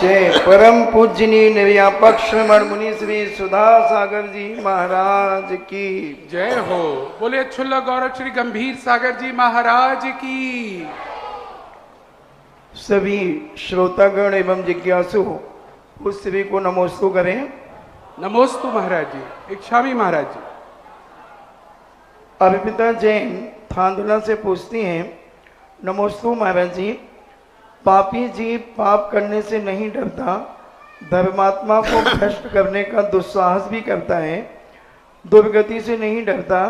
जय परम पूजनीय निर्व्यापक श्रमण मुनि श्री सुधा सागर जी महाराज की जय हो। बोले छुल्ल गौरव श्री गंभीर सागर जी महाराज की। सभी श्रोतागण एवं जिज्ञासु उस सभी को नमोस्तु करें। नमोस्तु महाराज जी। एक स्वामी महाराज जी। अभिपिता जैन थांदुला से पूछती हैं, नमोस्तु महाराज जी, पापी जीव पाप करने से नहीं डरता, धर्मात्मा को भ्रष्ट करने का दुस्साहस भी करता है, दुर्गति से नहीं डरता,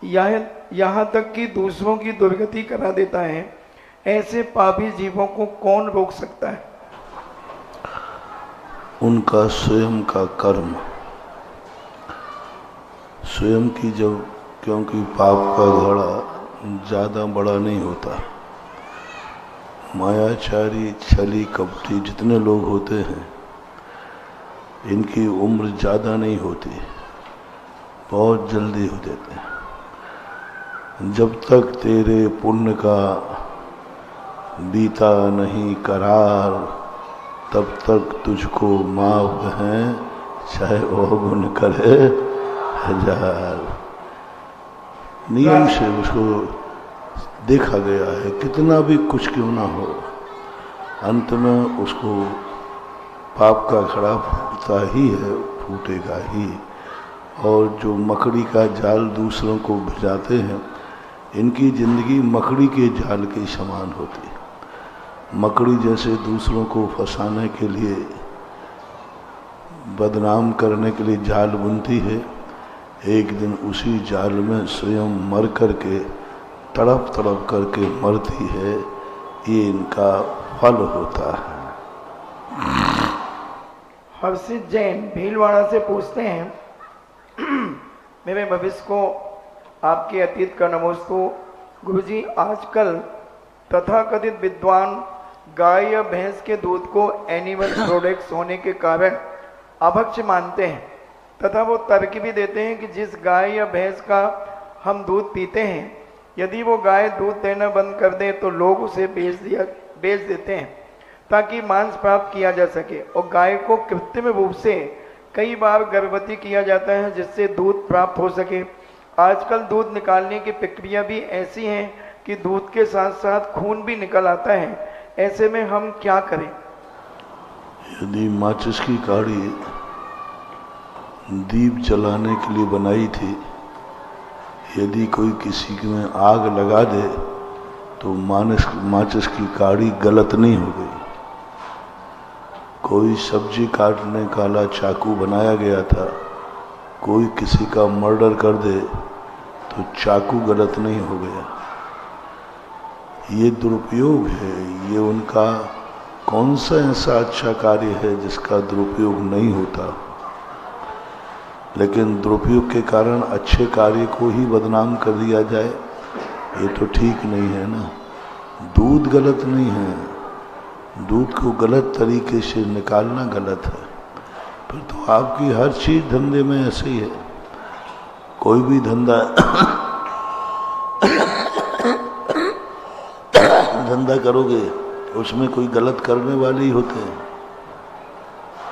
यहाँ तक कि दूसरों की दुर्गति करा देता है। ऐसे पापी जीवों को कौन रोक सकता है? उनका स्वयं का कर्म, स्वयं की जब, क्योंकि पाप का घड़ा ज़्यादा बड़ा नहीं होता। मायाचारी, छली, कपटी जितने लोग होते हैं इनकी उम्र ज़्यादा नहीं होती, बहुत जल्दी हो जाते हैं। जब तक तेरे पुण्य का बीता नहीं करार, तब तक तुझको माफ है, चाहे वो गुण करे हजार। नियम से उसको देखा गया है, कितना भी कुछ क्यों ना हो, अंत में उसको पाप का घड़ा फूटता ही है, फूटेगा ही। और जो मकड़ी का जाल दूसरों को भिजाते हैं, इनकी जिंदगी मकड़ी के जाल के समान होती है। मकड़ी जैसे दूसरों को फंसाने के लिए, बदनाम करने के लिए जाल बुनती है, एक दिन उसी जाल में स्वयं मर करके, तड़प तड़प करके मरती है। ये इनका फल होता है। हर्षित जैन भीलवाड़ा से पूछते हैं, मेरे भविष्य को आपके अतीत का नमोस्तु। गुरुजी, आजकल तथाकथित विद्वान गाय या भैंस के दूध को एनिमल प्रोडक्ट्स होने के कारण अभक्ष मानते हैं तथा वो तर्क भी देते हैं कि जिस गाय या भैंस का हम दूध पीते हैं, यदि वो गाय दूध देना बंद कर दे तो लोग उसे बेच देते हैं ताकि मांस प्राप्त किया जा सके। और गाय को कृत्रिम रूप से कई बार गर्भवती किया जाता है जिससे दूध प्राप्त हो सके। आजकल दूध निकालने की प्रक्रिया भी ऐसी है कि दूध के साथ साथ खून भी निकल आता है। ऐसे में हम क्या करें? यदि माचिस की काड़ी दीप जलाने के लिए बनाई थी, यदि कोई किसी में आग लगा दे तो माचिस की काड़ी गलत नहीं हो गई। कोई सब्जी काटने काला चाकू बनाया गया था, कोई किसी का मर्डर कर दे तो चाकू गलत नहीं हो गया। ये दुरुपयोग है। ये उनका कौन सा ऐसा अच्छा कार्य है जिसका दुरुपयोग नहीं होता? लेकिन दुरुपयोग के कारण अच्छे कार्य को ही बदनाम कर दिया जाए, ये तो ठीक नहीं है ना। दूध गलत नहीं है, दूध को गलत तरीके से निकालना गलत है। फिर तो आपकी हर चीज धंधे में ऐसे ही है। कोई भी धंधा करोगे उसमें कोई गलत करने वाले ही होते हैं।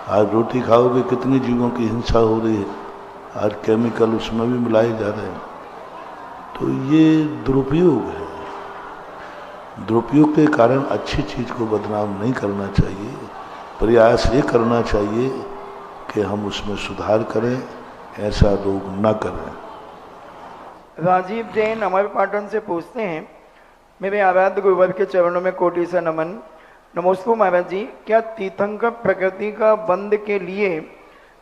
आज रोटी खाओगे, कितने जीवों की हिंसा हो रही है, आज केमिकल उसमें भी मिलाए जा रहे हैं। तो ये दुरुपयोग है। दुरुपयोग के कारण अच्छी चीज को बदनाम नहीं करना चाहिए। प्रयास ये करना चाहिए कि हम उसमें सुधार करें, ऐसा लोग न करें। राजीव जैन अमरपाटन से पूछते हैं, मेरे आराध्य गुरुवर के चरणों में कोटि से नमन। नमोस्तु महाराज जी, क्या तीर्थंकर प्रकृति का बंध के लिए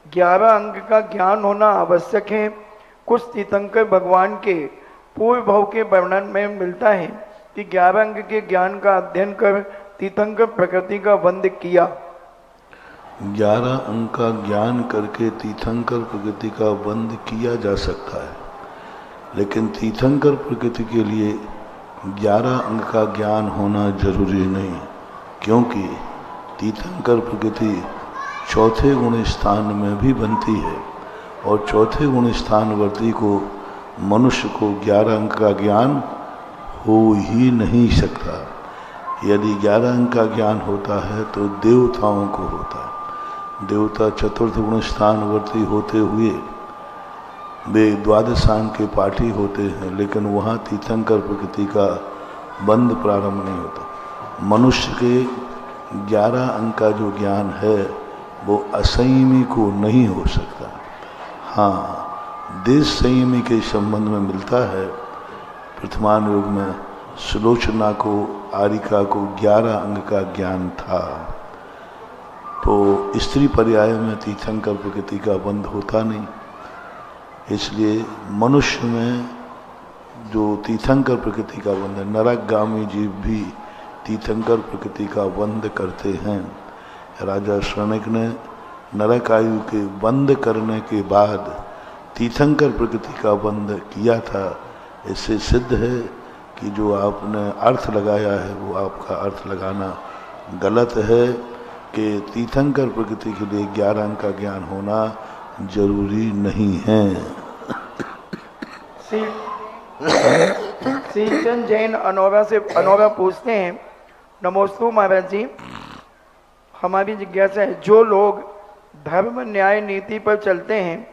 11 अंग का ज्ञान होना आवश्यक है? कुछ तीर्थंकर भगवान के पूर्व भाव के वर्णन में मिलता है कि 11 अंग के ज्ञान का अध्ययन कर तीर्थंकर प्रकृति का बंध किया। 11 अंग का ज्ञान करके तीर्थंकर प्रकृति का बंध किया जा सकता है, लेकिन तीर्थंकर प्रकृति के लिए 11 अंग का ज्ञान होना जरूरी नहीं, क्योंकि तीर्थंकर प्रकृति चौथे गुण स्थान में भी बनती है और चौथे गुण स्थानवर्ती को मनुष्य को 11 अंक का ज्ञान हो ही नहीं सकता। यदि 11 अंक का ज्ञान होता है तो देवताओं को होता है। देवता चतुर्थ गुण स्थानवर्ती होते हुए वे द्वादश अंक के पाठी होते हैं, लेकिन वहाँ तीर्थंकर प्रकृति का बंध प्रारंभ नहीं होता। मनुष्य के 11 अंक का जो ज्ञान है वो असंयमी को नहीं हो सकता। हाँ, देश संयमी के संबंध में मिलता है। प्रथमान युग में सुलोचना को, आरिका को 11 अंग का ज्ञान था, तो स्त्री पर्याय में तीर्थंकर प्रकृति का बंध होता नहीं। इसलिए मनुष्य में जो तीर्थंकर प्रकृति का बंध है, नरकगामी जीव भी तीर्थंकर प्रकृति का बंध करते हैं। राजा शौनक ने नरक आयु के बंद करने के बाद तीर्थंकर प्रकृति का बंध किया था। इससे सिद्ध है कि जो आपने अर्थ लगाया है वो आपका अर्थ लगाना गलत है, कि तीर्थंकर प्रकृति के लिए 11 अंक का ज्ञान होना जरूरी नहीं है। श्रीचंद जैन अनोवा पूछते हैं, नमोस्तु महाराज जी, हमारी जिज्ञासा है, जो लोग धर्म न्याय नीति पर चलते हैं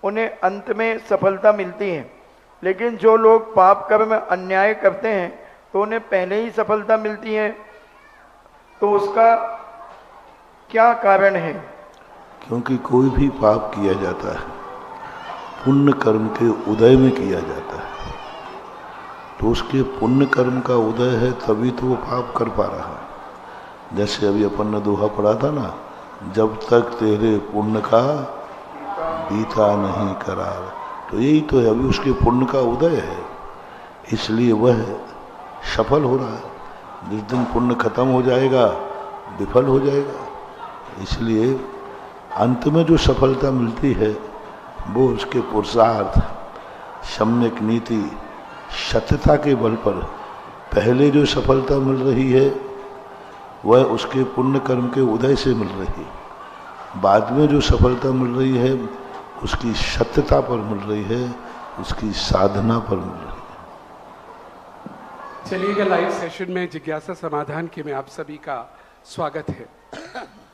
उन्हें अंत में सफलता मिलती है, लेकिन जो लोग पाप कर्म अन्याय करते हैं तो उन्हें पहले ही सफलता मिलती है, तो उसका क्या कारण है? क्योंकि कोई भी पाप किया जाता है पुण्य कर्म के उदय में किया जाता है, तो उसके पुण्य कर्म का उदय है तभी तो वो पाप कर पा रहा है। जैसे अभी अपन ने दोहा पढ़ा था ना, जब तक तेरे पुण्य का बीता नहीं करार, तो यही तो है, अभी उसके पुण्य का उदय है, इसलिए वह सफल हो रहा है। जिस दिन पुण्य खत्म हो जाएगा विफल हो जाएगा। इसलिए अंत में जो सफलता मिलती है वो उसके पुरुषार्थ, सम्यक नीति, सत्यता के बल पर पहले जो सफलता मिल रही है वह उसके पुण्य कर्म के उदय से मिल रही है। बाद में जो सफलता मिल रही है उसकी सत्यता पर मिल रही है, उसकी साधना पर मिल रही है। चलिएगा, लाइव सेशन में जिज्ञासा समाधान के में आप सभी का स्वागत है।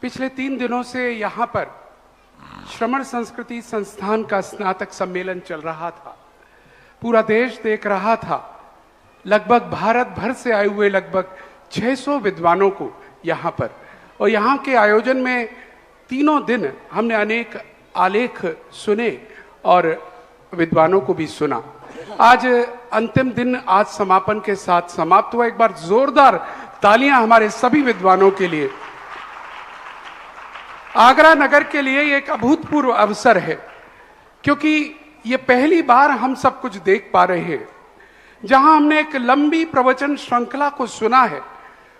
पिछले 3 दिनों से यहाँ पर श्रमण संस्कृति संस्थान का स्नातक सम्मेलन चल रहा था। पूरा देश देख रहा था। लगभग भारत भर से आए हुए लगभग 600 विद्वानों को यहाँ पर, और यहाँ के आयोजन में तीनों दिन हमने अनेक आलेख सुने और विद्वानों को भी सुना। आज अंतिम दिन आज समापन के साथ समाप्त हुआ। एक बार जोरदार तालियां हमारे सभी विद्वानों के लिए। आगरा नगर के लिए ये एक अभूतपूर्व अवसर है, क्योंकि ये पहली बार हम सब कुछ देख पा रहे हैं। जहां हमने एक लंबी प्रवचन श्रृंखला को सुना है,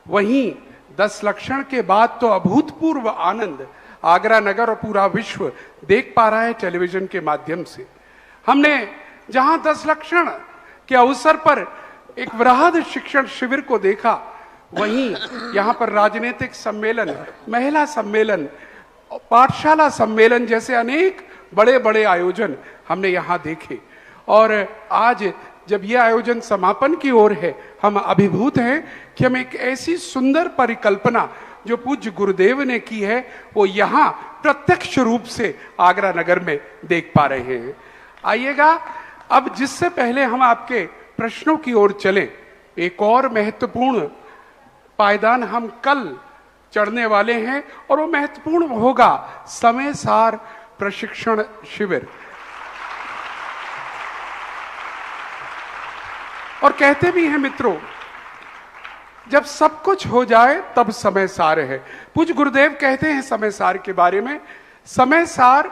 वहीं 10 लक्षण के बाद तो अभूतपूर्व आनंद आगरा नगर और पूरा विश्व देख पा रहा है टेलीविजन के माध्यम से। हमने जहां 10 लक्षण के अवसर पर एक वृहद शिक्षण शिविर को देखा, वहीं यहां पर राजनीतिक सम्मेलन, महिला सम्मेलन, पाठशाला सम्मेलन जैसे अनेक बड़े बड़े आयोजन हमने यहां देखे। और आज जब यह आयोजन समापन की ओर है, हम अभिभूत हैं कि हम एक ऐसी सुंदर परिकल्पना जो पूज्य गुरुदेव ने की है वो यहाँ प्रत्यक्ष रूप से आगरा नगर में देख पा रहे हैं। आइएगा, अब जिससे पहले हम आपके प्रश्नों की ओर चलें, एक और महत्वपूर्ण पायदान हम कल चढ़ने वाले हैं, और वो महत्वपूर्ण होगा समय सार प्रशिक्षण शिविर। और कहते भी हैं मित्रों, जब सब कुछ हो जाए तब समय सार है। पूज्य गुरुदेव कहते हैं समय सार के बारे में, समय सार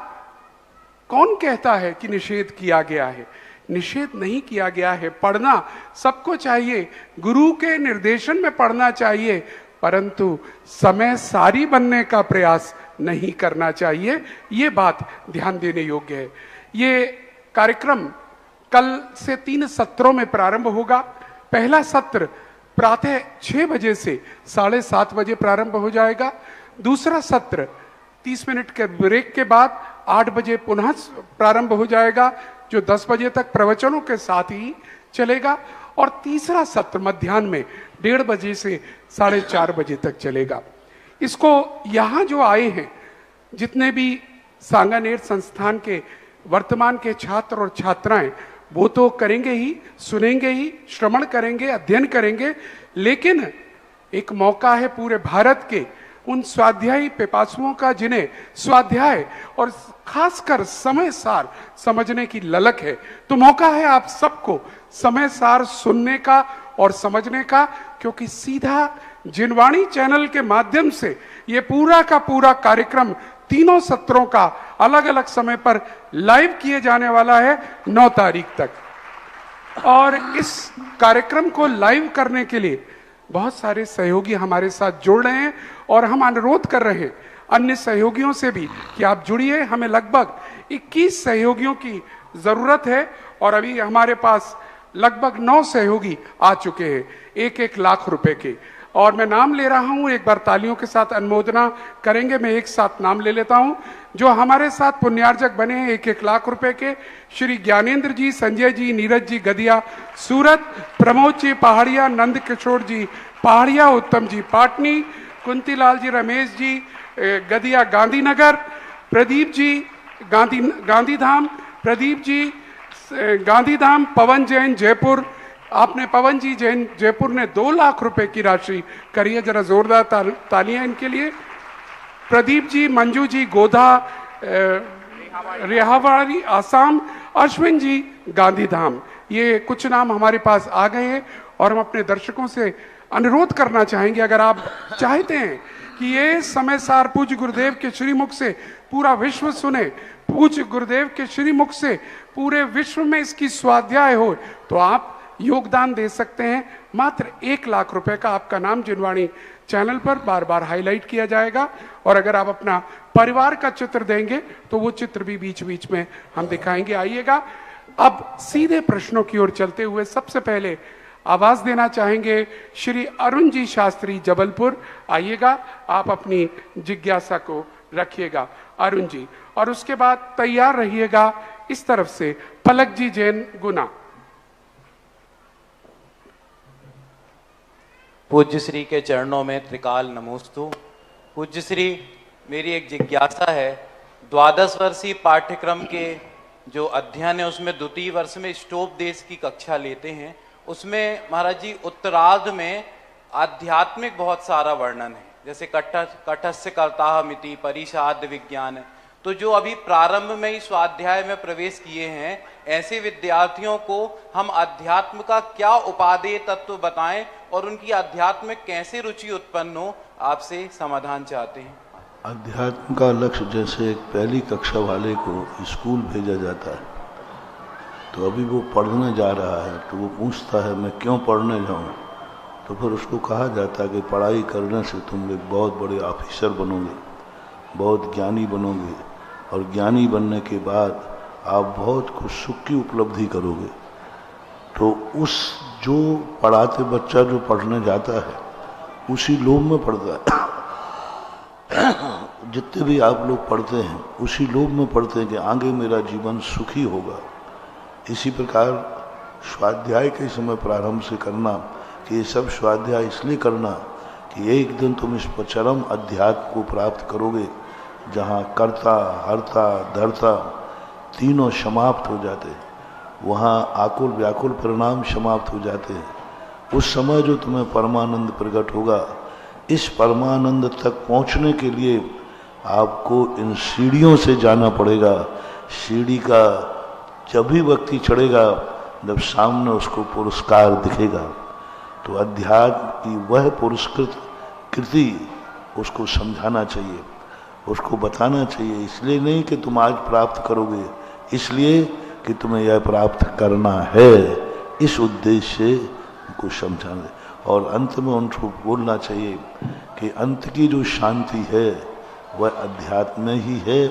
कौन कहता है कि निषेध किया गया है? निषेध नहीं किया गया है। पढ़ना सबको चाहिए, गुरु के निर्देशन में पढ़ना चाहिए, परंतु समय सारी बनने का प्रयास नहीं करना चाहिए। ये बात ध्यान देने योग्य है। ये कार्यक्रम कल से 3 सत्रों में प्रारंभ होगा। पहला सत्र प्रातः 6 बजे से 7:30 बजे प्रारंभ हो जाएगा। दूसरा सत्र 30 मिनट के ब्रेक के बाद 8 बजे पुनः प्रारंभ हो जाएगा, जो 10 बजे तक प्रवचनों के साथ ही चलेगा। और तीसरा सत्र मध्याह्न में 1:30 बजे से 4:30 बजे तक चलेगा। इसको यहाँ जो आए हैं जितने भी सांगानेर संस्थान के वर्तमान के छात्र और छात्राएं, वो तो करेंगे ही, सुनेंगे ही, श्रवण करेंगे, अध्ययन करेंगे, लेकिन एक मौका है पूरे भारत के उन स्वाध्यायी पिपासुओं का जिन्हें स्वाध्याय और खासकर समय सार समझने की ललक है। तो मौका है आप सबको समय सार सुनने का और समझने का, क्योंकि सीधा जिनवाणी चैनल के माध्यम से ये पूरा का पूरा कार्यक्रम तीनों सत्रों का अलग अलग समय पर लाइव किए जाने वाला है 9 तारीख तक। और इस कार्यक्रम को लाइव करने के लिए बहुत सारे सहयोगी हमारे साथ जुड़ रहे हैं और हम अनुरोध कर रहे हैं अन्य सहयोगियों से भी कि आप जुड़िए। हमें लगभग 21 सहयोगियों की जरूरत है और अभी हमारे पास लगभग 9 सहयोगी आ चुके हैं 1-1 लाख रुपए के। और मैं नाम ले रहा हूं, एक बार तालियों के साथ अनुमोदना करेंगे। मैं एक साथ नाम ले लेता हूं जो हमारे साथ पुण्यार्जक बने हैं 1-1 लाख रुपए के। श्री ज्ञानेंद्र जी, संजय जी, नीरज जी गदिया सूरत, प्रमोद जी पहाड़िया, नंद किशोर जी पहाड़िया, उत्तम जी पाटनी, कुंतीलाल जी, रमेश जी गदिया गांधीनगर, प्रदीप जी गांधीधाम, प्रदीप जी गांधीधाम, पवन जैन जयपुर। आपने पवन जी जैन जयपुर ने 2 लाख रुपए की राशि करी है, जरा जोरदार तालियां इनके लिए। प्रदीप जी, मंजू जी गोधा रेहावाड़ी आसाम, अश्विन जी गांधीधाम। ये कुछ नाम हमारे पास आ गए हैं और हम अपने दर्शकों से अनुरोध करना चाहेंगे, अगर आप चाहते हैं कि ये समय सार पूज्य गुरुदेव के श्रीमुख से पूरा विश्व सुने, पूज्य गुरुदेव के श्रीमुख से पूरे विश्व में इसकी स्वाध्याय हो, तो आप योगदान दे सकते हैं। मात्र 1 लाख रुपए का आपका नाम जिनवाणी चैनल पर बार बार हाईलाइट किया जाएगा। और अगर आप अपना परिवार का चित्र देंगे तो वो चित्र भी बीच बीच में हम दिखाएंगे। आइएगा अब सीधे प्रश्नों की ओर चलते हुए सबसे पहले आवाज देना चाहेंगे श्री अरुण जी शास्त्री जबलपुर। आइएगा, आप अपनी जिज्ञासा को रखिएगा अरुण जी, और उसके बाद तैयार रहिएगा इस तरफ से पलक जी जैन गुना। पूज्य श्री के चरणों में त्रिकाल नमोस्तु। पूज्य श्री, मेरी एक जिज्ञासा है, 12 वर्षीय पाठ्यक्रम के जो अध्ययन है उसमें द्वितीय वर्ष में स्टोपदेश की कक्षा लेते हैं, उसमें महाराज जी उत्तरार्ध में आध्यात्मिक बहुत सारा वर्णन है, जैसे कटस्य कर्ताहमिति, परिषाद विज्ञान। तो जो अभी प्रारंभ में ही स्वाध्याय में प्रवेश किए हैं, ऐसे विद्यार्थियों को हम अध्यात्म का क्या उपादेय तत्व बताएं और उनकी अध्यात्म में कैसे रुचि उत्पन्न हो, आपसे समाधान चाहते हैं। अध्यात्म का लक्ष्य, जैसे एक पहली कक्षा वाले को स्कूल भेजा जाता है, तो अभी वो पढ़ने जा रहा है तो वो पूछता है मैं क्यों पढ़ने जाऊं, तो फिर उसको कहा जाता है कि पढ़ाई करने से तुम एक बहुत बड़े ऑफिसर बनोगे, बहुत ज्ञानी बनोगे, और ज्ञानी बनने के बाद आप बहुत कुछ सुख की उपलब्धि करोगे। तो उस जो पढ़ाते बच्चा जो पढ़ने जाता है उसी लोभ में पढ़ता है। जितने भी आप लोग पढ़ते हैं उसी लोभ में पढ़ते हैं कि आगे मेरा जीवन सुखी होगा। इसी प्रकार स्वाध्याय के समय प्रारंभ से करना कि ये सब स्वाध्याय इसलिए करना कि एक दिन तुम इस परम अध्यात्म को प्राप्त करोगे जहाँ कर्ता हर्ता धर्ता तीनों समाप्त हो जाते हैं, वहाँ आकुल व्याकुल परिणाम समाप्त हो जाते हैं। उस समय जो तुम्हें परमानंद प्रकट होगा, इस परमानंद तक पहुँचने के लिए आपको इन सीढ़ियों से जाना पड़ेगा। सीढ़ी का जब भी व्यक्ति चढ़ेगा जब सामने उसको पुरस्कार दिखेगा, तो अध्यात्म की वह पुरस्कृत कृति उसको समझाना चाहिए, उसको बताना चाहिए। इसलिए नहीं कि तुम आज प्राप्त करोगे, इसलिए कि तुम्हें यह प्राप्त करना है। इस उद्देश्य से उनको समझाना और अंत में उनको बोलना चाहिए कि अंत की जो शांति है वह अध्यात्म में ही है,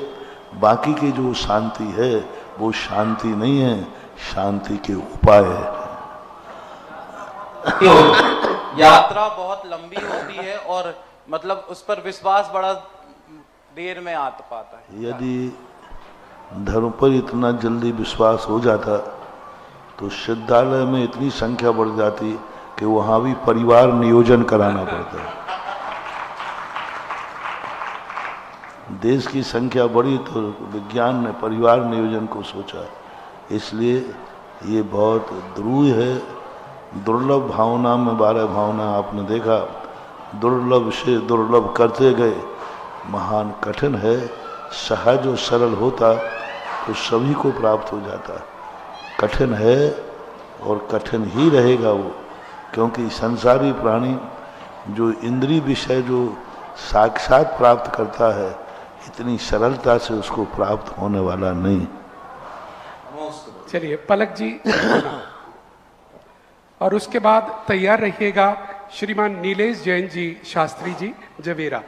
बाकी की जो शांति है वो शांति नहीं है, शांति के उपाय है। यात्रा बहुत लंबी होती है और मतलब उस पर विश्वास बड़ा देर में आ पाता है। यदि धर्म पर इतना जल्दी विश्वास हो जाता तो सिद्धालय में इतनी संख्या बढ़ जाती कि वहां भी परिवार नियोजन कराना पड़ता है। देश की संख्या बढ़ी तो विज्ञान ने परिवार नियोजन को सोचा, इसलिए ये बहुत ध्रुव है। दुर्लभ भावना में 12 भावना आपने देखा, दुर्लभ से दुर्लभ करते गए, महान कठिन है। सहज और सरल होता तो सभी को प्राप्त हो जाता, कठिन है और कठिन ही रहेगा वो, क्योंकि संसारी प्राणी जो इंद्रिय विषय जो साक्षात प्राप्त करता है, इतनी सरलता से उसको प्राप्त होने वाला नहीं। चलिए पलक जी और उसके बाद तैयार रहिएगा श्रीमान नीलेश जैन जी शास्त्री जी जवेरा।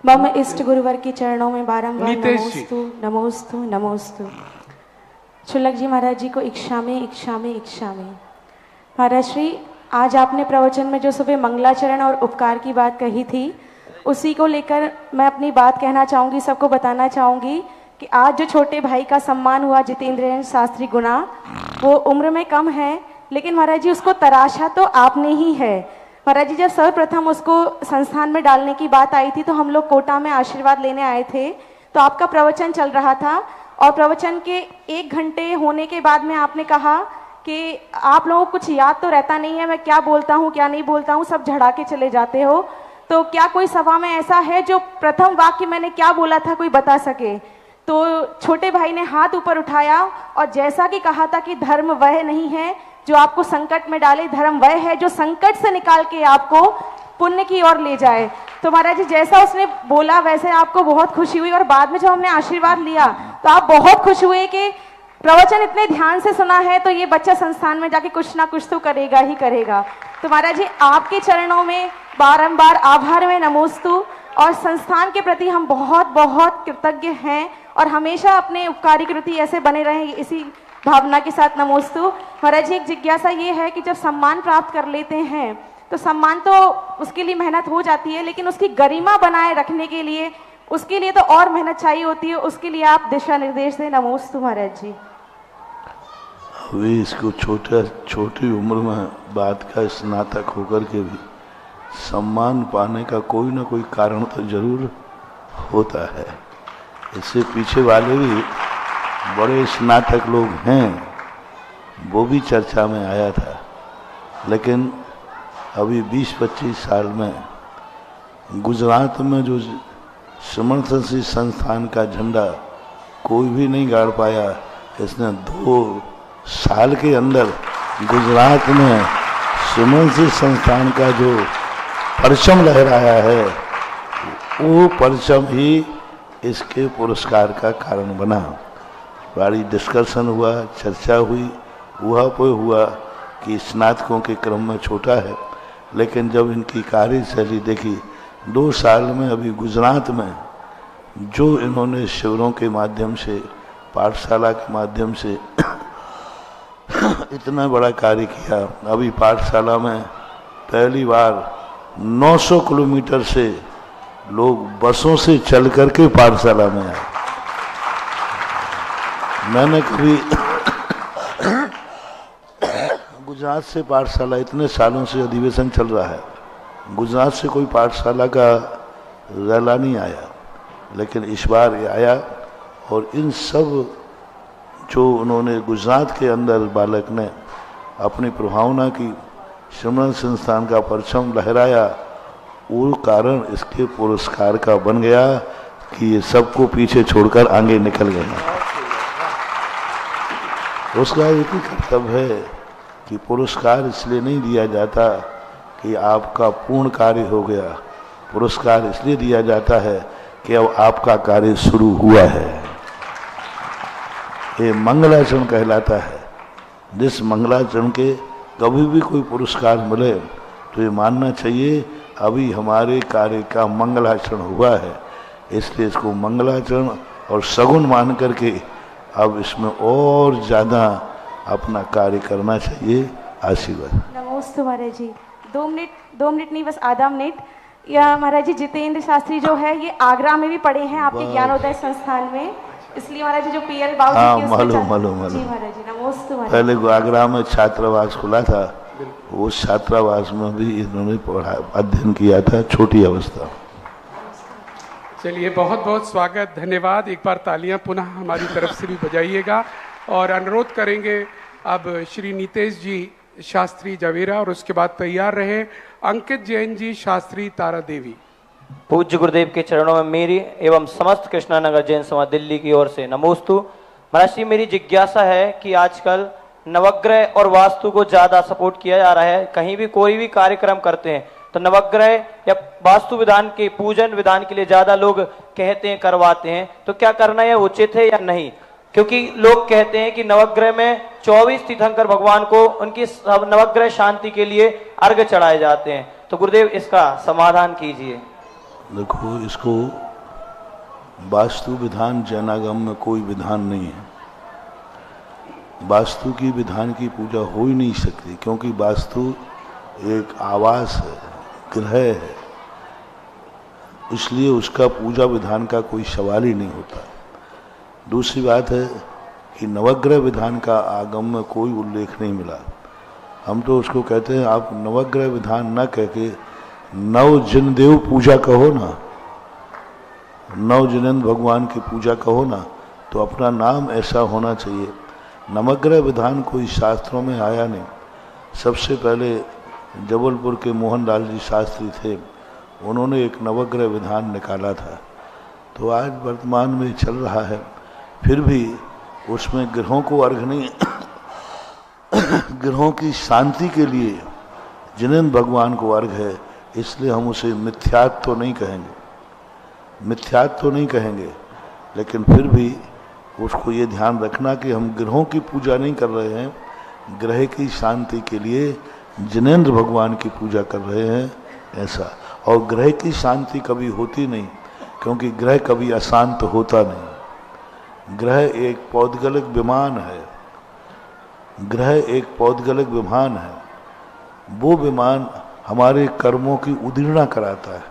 मम इष्ट गुरुवर के चरणों में बारंबार नीतेश जी। नमोस्तु नमोस्तु नमोस्तु। शुल्लक जी महाराज जी को इच्छा में इच्छा में इच्छा में। महाराज श्री, आज आपने प्रवचन में जो सुबह मंगलाचरण और उपकार की बात कही थी, उसी को लेकर मैं अपनी बात कहना चाहूँगी, सबको बताना चाहूँगी कि आज जो छोटे भाई का सम्मान हुआ जितेंद्र शास्त्री गुना, वो उम्र में कम है, लेकिन महाराज जी उसको तराशा तो आपने ही है। महाराज जी जब सर्वप्रथम उसको संस्थान में डालने की बात आई थी तो हम लोग कोटा में आशीर्वाद लेने आए थे, तो आपका प्रवचन चल रहा था और प्रवचन के 1 घंटे होने के बाद में आपने कहा कि आप लोगों को कुछ याद तो रहता नहीं है, मैं क्या बोलता हूँ क्या नहीं बोलता हूँ सब झड़ा के चले जाते हो, तो क्या कोई सभा में ऐसा है जो प्रथम वाक्य मैंने क्या बोला था कोई बता सके। तो छोटे भाई ने हाथ ऊपर उठाया और जैसा कि कहा था कि धर्म वह नहीं है जो आपको संकट में डाले, धर्म वह है जो संकट से निकाल के आपको पुण्य की ओर ले जाए। तो महाराज जी जैसा उसने बोला वैसे आपको बहुत खुशी हुई, और बाद में जब हमने आशीर्वाद लिया तो आप बहुत खुश हुए कि प्रवचन इतने ध्यान से सुना है तो ये बच्चा संस्थान में जाके कुछ ना कुछ तो करेगा ही करेगा। तो महाराज जी आपके चरणों में बारंबार आभार में नमोस्तु, और संस्थान के प्रति हम बहुत बहुत कृतज्ञ हैं और हमेशा अपने उपकारी कृति ऐसे बने रहे, इसी भावना के साथ नमोस्तु। महाराज जी एक जिज्ञासा ये है कि जब सम्मान प्राप्त कर लेते हैं तो सम्मान तो उसके लिए मेहनत हो जाती है, लेकिन उसकी गरिमा बनाए रखने के लिए उसके लिए तो और मेहनत चाहिए होती है, उसके लिए आप दिशा निर्देश दें। नमोस्तु महाराज जी। अभी इसको छोटी उम्र में बात का स्नातक होकर के भी सम्मान पाने का कोई ना कोई कारण तो जरूर होता है। इससे पीछे वाले भी बड़े स्नातक लोग हैं, वो भी चर्चा में आया था, लेकिन अभी 20-25 साल में गुजरात में जो समर्थन संस्थान का झंडा कोई भी नहीं गाड़ पाया, इसने 2 साल के अंदर गुजरात में समर्थन संस्थान का जो परचम लहराया है, वो परचम ही इसके पुरस्कार का कारण बना। बड़ी डिस्कशन हुआ, चर्चा हुई, हुआ कि स्नातकों के क्रम में छोटा है, लेकिन जब इनकी कार्यशैली देखी 2 साल में अभी गुजरात में जो इन्होंने शिविरों के माध्यम से, पाठशाला के माध्यम से इतना बड़ा कार्य किया। अभी पाठशाला में पहली बार 900 किलोमीटर से लोग बसों से चल करके पाठशाला में आए। मैंने कभी गुजरात से पाठशाला, इतने सालों से अधिवेशन चल रहा है, गुजरात से कोई पाठशाला का रैला नहीं आया, लेकिन इस बार ये आया। और इन सब जो उन्होंने गुजरात के अंदर बालक ने अपनी प्रभावना की, सिमरन संस्थान का परचम लहराया, वो कारण इसके पुरस्कार का बन गया कि ये सबको पीछे छोड़कर आगे निकल गए। उसका एक ही कर्तव्य है कि पुरस्कार इसलिए नहीं दिया जाता कि आपका पूर्ण कार्य हो गया, पुरस्कार इसलिए दिया जाता है कि अब आपका कार्य शुरू हुआ है। ये मंगलाचरण कहलाता है। जिस मंगलाचरण के कभी भी कोई पुरस्कार मिले तो ये मानना चाहिए अभी हमारे कार्य का मंगलाचरण हुआ है, इसलिए इसको मंगलाचरण और सगुन मान करके अब इसमें और ज़्यादा अपना कार्य करना चाहिए। आशीर्वाद। नमोस्तु महाराज जी। 2 मिनट नहीं, बस आधा मिनट। या महाराज जी जितेंद्र शास्त्री जो है ये आगरा में भी पढ़े हैं आपके ज्ञानोदय संस्थान में, इसलिए महाराज जी जो पीएल बाबू हाँ, जी की उसमें मालूम, चल- मालूम, जी मालूम। महाराज जी नमोस्तु महाराज। पहले आगरा में छात्रावास खुला था, वो छात्रावास में भी इन्होंने पढ़ा अध्ययन किया था छोटी अवस्था। चलिए, बहुत बहुत स्वागत, धन्यवाद। एक बार तालियां पुनः हमारी तरफ से भी बजाइएगा और अनुरोध करेंगे अब श्री नीतेश जी शास्त्री जवेरा और उसके बाद तैयार रहे अंकित जैन जी शास्त्री तारा देवी। पूज्य गुरुदेव के चरणों में मेरी एवं समस्त कृष्णानगर जैन समाज दिल्ली की ओर से नमोस्तु। महाराज जी, मेरी जिज्ञासा है कि आजकल नवग्रह और वास्तु को ज्यादा सपोर्ट किया जा रहा है। कहीं भी कोई भी कार्यक्रम करते हैं तो नवग्रह या वास्तु विधान के पूजन विधान के लिए ज्यादा लोग कहते हैं, करवाते हैं। तो क्या करना यह उचित है या नहीं? क्योंकि लोग कहते हैं कि नवग्रह में 24 तीर्थंकर भगवान को उनकी नवग्रह शांति के लिए अर्घ चढ़ाए जाते हैं। तो गुरुदेव इसका समाधान कीजिए। देखो, इसको वास्तु विधान जैनागम में कोई विधान नहीं है। वास्तु की विधान की पूजा हो ही नहीं सकती, क्योंकि वास्तु एक आवास है, ग्रह है, इसलिए उसका पूजा विधान का कोई सवाल ही नहीं होता। दूसरी बात है कि नवग्रह विधान का आगम में कोई उल्लेख नहीं मिला। हम तो उसको कहते हैं, आप नवग्रह विधान न कह के नव जिनदेव पूजा कहो ना, नव जिनेन्द्र भगवान की पूजा कहो ना, तो अपना नाम ऐसा होना चाहिए। नवग्रह विधान कोई शास्त्रों में आया नहीं। सबसे पहले जबलपुर के मोहनलाल जी शास्त्री थे, उन्होंने एक नवग्रह विधान निकाला था, तो आज वर्तमान में चल रहा है। फिर भी उसमें ग्रहों को अर्घ नहीं ग्रहों की शांति के लिए जिनेन्द्र भगवान को अर्घ है, इसलिए हम उसे मिथ्यात्व तो नहीं कहेंगे, मिथ्यात्व तो नहीं कहेंगे, लेकिन फिर भी उसको ये ध्यान रखना कि हम ग्रहों की पूजा नहीं कर रहे हैं, ग्रह की शांति के लिए जिनेन्द्र भगवान की पूजा कर रहे हैं, ऐसा। और ग्रह की शांति कभी होती नहीं, क्योंकि ग्रह कभी अशांत होता नहीं। ग्रह एक पौद्गलिक विमान है, ग्रह एक पौद्गलिक विमान है। वो विमान हमारे कर्मों की उदीर्णा कराता है,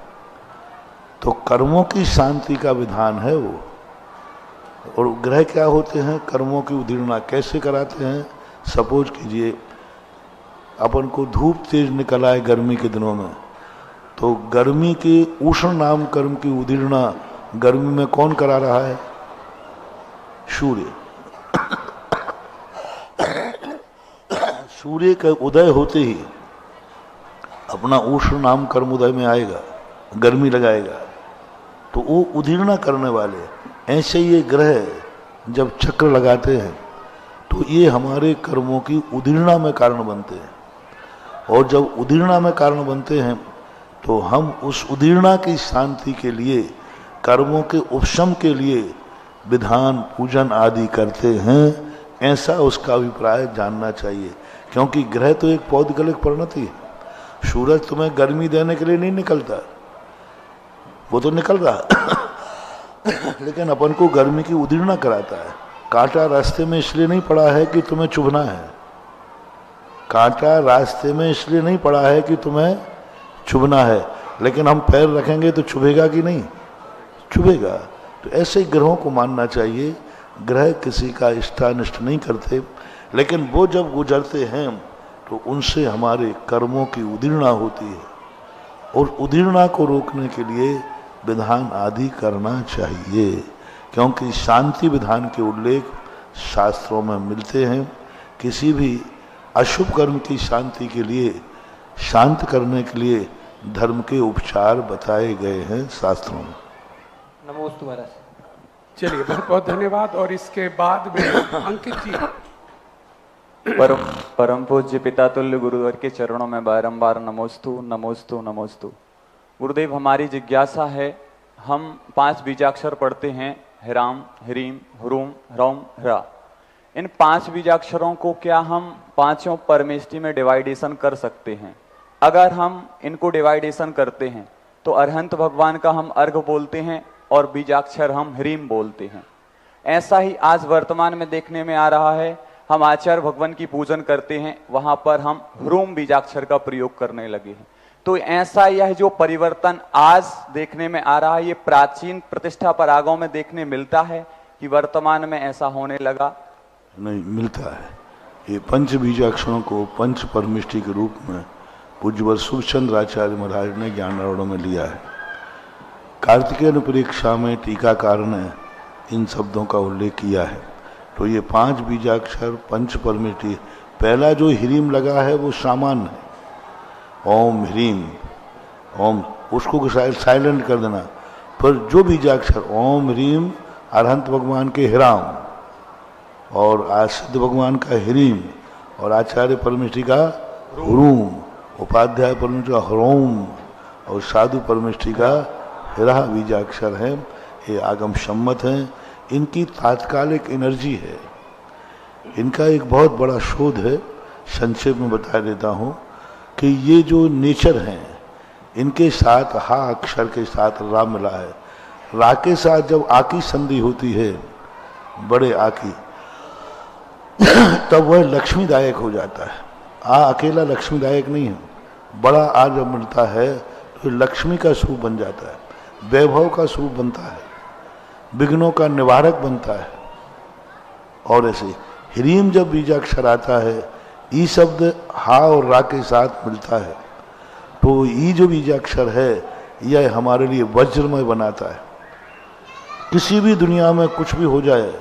तो कर्मों की शांति का विधान है वो। और ग्रह क्या होते हैं? कर्मों की उदीर्णा कैसे कराते हैं? सपोज कीजिए अपन को धूप तेज निकल आए गर्मी के दिनों में, तो गर्मी के उष्ण नाम कर्म की उदीर्णा गर्मी में कौन करा रहा है? सूर्य। सूर्य का उदय होते ही अपना उष्ण नाम कर्म उदय में आएगा, गर्मी लगाएगा, तो वो उदीर्णा करने वाले। ऐसे ये ग्रह जब चक्र लगाते हैं तो ये हमारे कर्मों की उदीर्णा में कारण बनते हैं, और जब उदीर्णा में कारण बनते हैं तो हम उस उदीर्णा की शांति के लिए, कर्मों के उपशम के लिए विधान पूजन आदि करते हैं। ऐसा उसका अभिप्राय जानना चाहिए, क्योंकि ग्रह तो एक पौद्गलिक परिणति है। सूरज तुम्हें गर्मी देने के लिए नहीं निकलता, वो तो निकल रहा लेकिन अपन को गर्मी की उदीर्णा कराता है। कांटा रास्ते में इसलिए नहीं पड़ा है कि तुम्हें चुभना है, कांटा रास्ते में इसलिए नहीं पड़ा है कि तुम्हें चुभना है, लेकिन हम पैर रखेंगे तो चुभेगा कि नहीं? चुभेगा। तो ऐसे ग्रहों को मानना चाहिए। ग्रह किसी का इष्टानिष्ट नहीं करते, लेकिन वो जब गुजरते हैं तो उनसे हमारे कर्मों की उदीर्णा होती है, और उदीर्णा को रोकने के लिए विधान आदि करना चाहिए, क्योंकि शांति विधान के उल्लेख शास्त्रों में मिलते हैं। किसी भी अशुभ कर्म की शांति के लिए, शांत करने के लिए धर्म के उपचार बताए गए हैं शास्त्रों में। नमोस्तु महाराज। चलिए, बहुत बहुत धन्यवाद। और इसके बाद में अंकित जी। परम पूज्य पिता तुल्य गुरुवर के चरणों में बारंबार नमोस्तु नमोस्तु नमोस्तु। गुरुदेव, हमारी जिज्ञासा है, हम 5 बीजाक्षर पढ़ते हैं, ह्राम ह्रीम ह्रूम ह्रौम ह्रा। इन 5 बीजाक्षरों को क्या हम पांचों परमेष्टि में डिवाइडेशन कर सकते हैं? अगर हम इनको डिवाइडेशन करते हैं तो अरहंत भगवान का हम अर्घ बोलते हैं और बीजाक्षर हम ह्रीम बोलते हैं। ऐसा ही आज वर्तमान में देखने में आ रहा है, हम आचार्य भगवान की पूजन करते हैं, वहां पर हम ह्रूम बीजाक्षर का प्रयोग करने लगे हैं। तो ऐसा यह जो परिवर्तन आज देखने में आ रहा है, ये प्राचीन प्रतिष्ठा परागों में देखने मिलता है कि वर्तमान में ऐसा होने लगा? नहीं, मिलता है। ये पंच बीजाक्षरों को पंच परमिष्टि के रूप में पूज्यवर सुखचंद्र आचार्य महाराज ने ज्ञानारूढ़ में लिया है। कार्तिकेय परीक्षा में टीकाकार ने इन शब्दों का उल्लेख किया है। तो ये 5 बीजाक्षर पंच परमिष्टि, पहला जो ह्रीम लगा है वो सामान्य है, ओम ह्रीम ओम, उसको साइलेंट कर देना। पर जो बीजाक्षर ओम ह्रीम अरहंत भगवान के हिराम और सिद्ध भगवान का ह्रीम और आचार्य परमिष्टि का ह्रूम, उपाध्याय परमिष्टि का ह्रोम और साधु परमिष्टि का हिरा बीजाक्षर है। ये आगम सम्मत हैं, इनकी तात्कालिक एनर्जी है। इनका एक बहुत बड़ा शोध है, संक्षेप में बता देता हूँ कि ये जो नेचर हैं इनके साथ हा अक्षर के साथ रा मिला है। रा के साथ जब आ की संधि होती है, बड़े आ की, तब वह लक्ष्मीदायक हो जाता है। आ अकेला लक्ष्मीदायक नहीं है, बड़ा आ जब मिलता है तो लक्ष्मी का स्वरूप बन जाता है, वैभव का स्वरूप बनता है, विघ्नों का निवारक बनता है। और ऐसे ह्रीम जब बीजाक्षर आता है, ई शब्द हा और रा के साथ मिलता है, तो ई जो बीजाक्षर है यह हमारे लिए वज्रमय बनाता है। किसी भी दुनिया में कुछ भी हो जाए,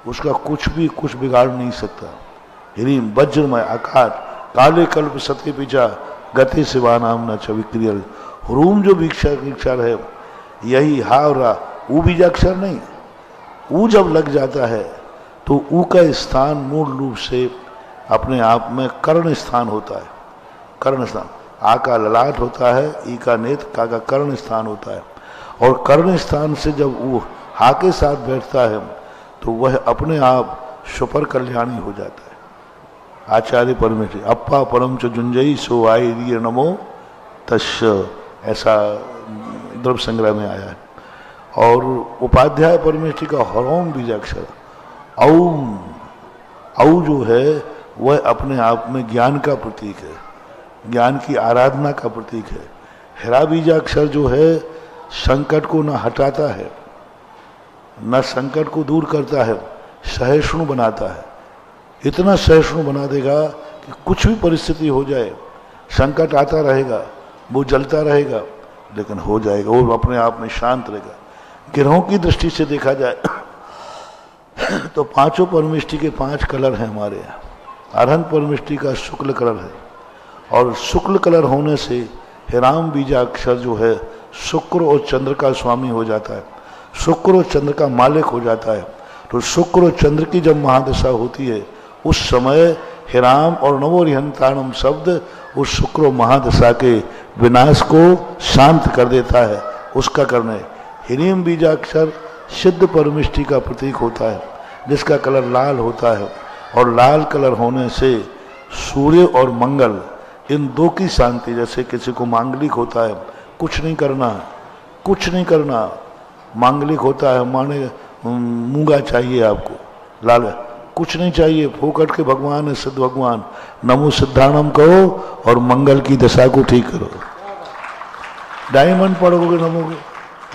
उसका कुछ बिगाड़ नहीं सकता। ह्रीम वज्रमय आकार, काले कल्प सत्य पिचा गति शिवा नाम न चविक्रियल। ह्रूम जो बीजाक्षर है यही हा और रा, ऊ बीजाक्षर नहीं। ऊ जब लग जाता है तो ऊ का स्थान मूल रूप से अपने आप में कर्ण स्थान होता है। कर्ण स्थान, आ का ललाट होता है, ई का नेत्र, का कर्ण स्थान होता है। और कर्ण स्थान से जब वो हा के साथ बैठता है तो वह अपने आप सुपर कल्याणी हो जाता है। आचार्य परमेश्वर अप्पा परम च जुंजई सो आई रिय नमो तस्य, ऐसा द्रव्य संग्रह में आया है। और उपाध्याय परमेश्वर का हरोम बीजाक्षर औम, औ जो है वह अपने आप में ज्ञान का प्रतीक है, ज्ञान की आराधना का प्रतीक है। हिरा बीजाक्षर जो है संकट को न हटाता है न संकट को दूर करता है, सहिष्णु बनाता है। इतना सहिष्णु बना देगा कि कुछ भी परिस्थिति हो जाए, संकट आता रहेगा, वो जलता रहेगा, लेकिन हो जाएगा, वो अपने आप में शांत रहेगा। ग्रहों की दृष्टि से देखा जाए तो पांचों परमिष्टि के 5 कलर हैं हमारे यहाँ। अरहंत परमिष्टि का शुक्ल कलर है, और शुक्ल कलर होने से हिराम बीजाक्षर जो है शुक्र और चंद्र का स्वामी हो जाता है, शुक्र और चंद्र का मालिक हो जाता है। तो शुक्र और चंद्र की जब महादशा होती है उस समय हिराम और नवोरिहंताणम शब्द उस शुक्र महादशा के विनाश को शांत कर देता है, उसका करने। ह्रीम बीजाक्षर सिद्ध परमिष्टि का प्रतीक होता है, जिसका कलर लाल होता है, और लाल कलर होने से सूर्य और मंगल इन दो की शांति। जैसे किसी को मांगलिक होता है, कुछ नहीं करना, कुछ नहीं करना, मांगलिक होता है माने मूंगा चाहिए आपको, लाल कुछ नहीं चाहिए, फोकट के भगवान है सिद्ध भगवान, नमो सिद्धाणम कहो और मंगल की दशा को ठीक करो। डायमंड पढ़ोगे नमोगे,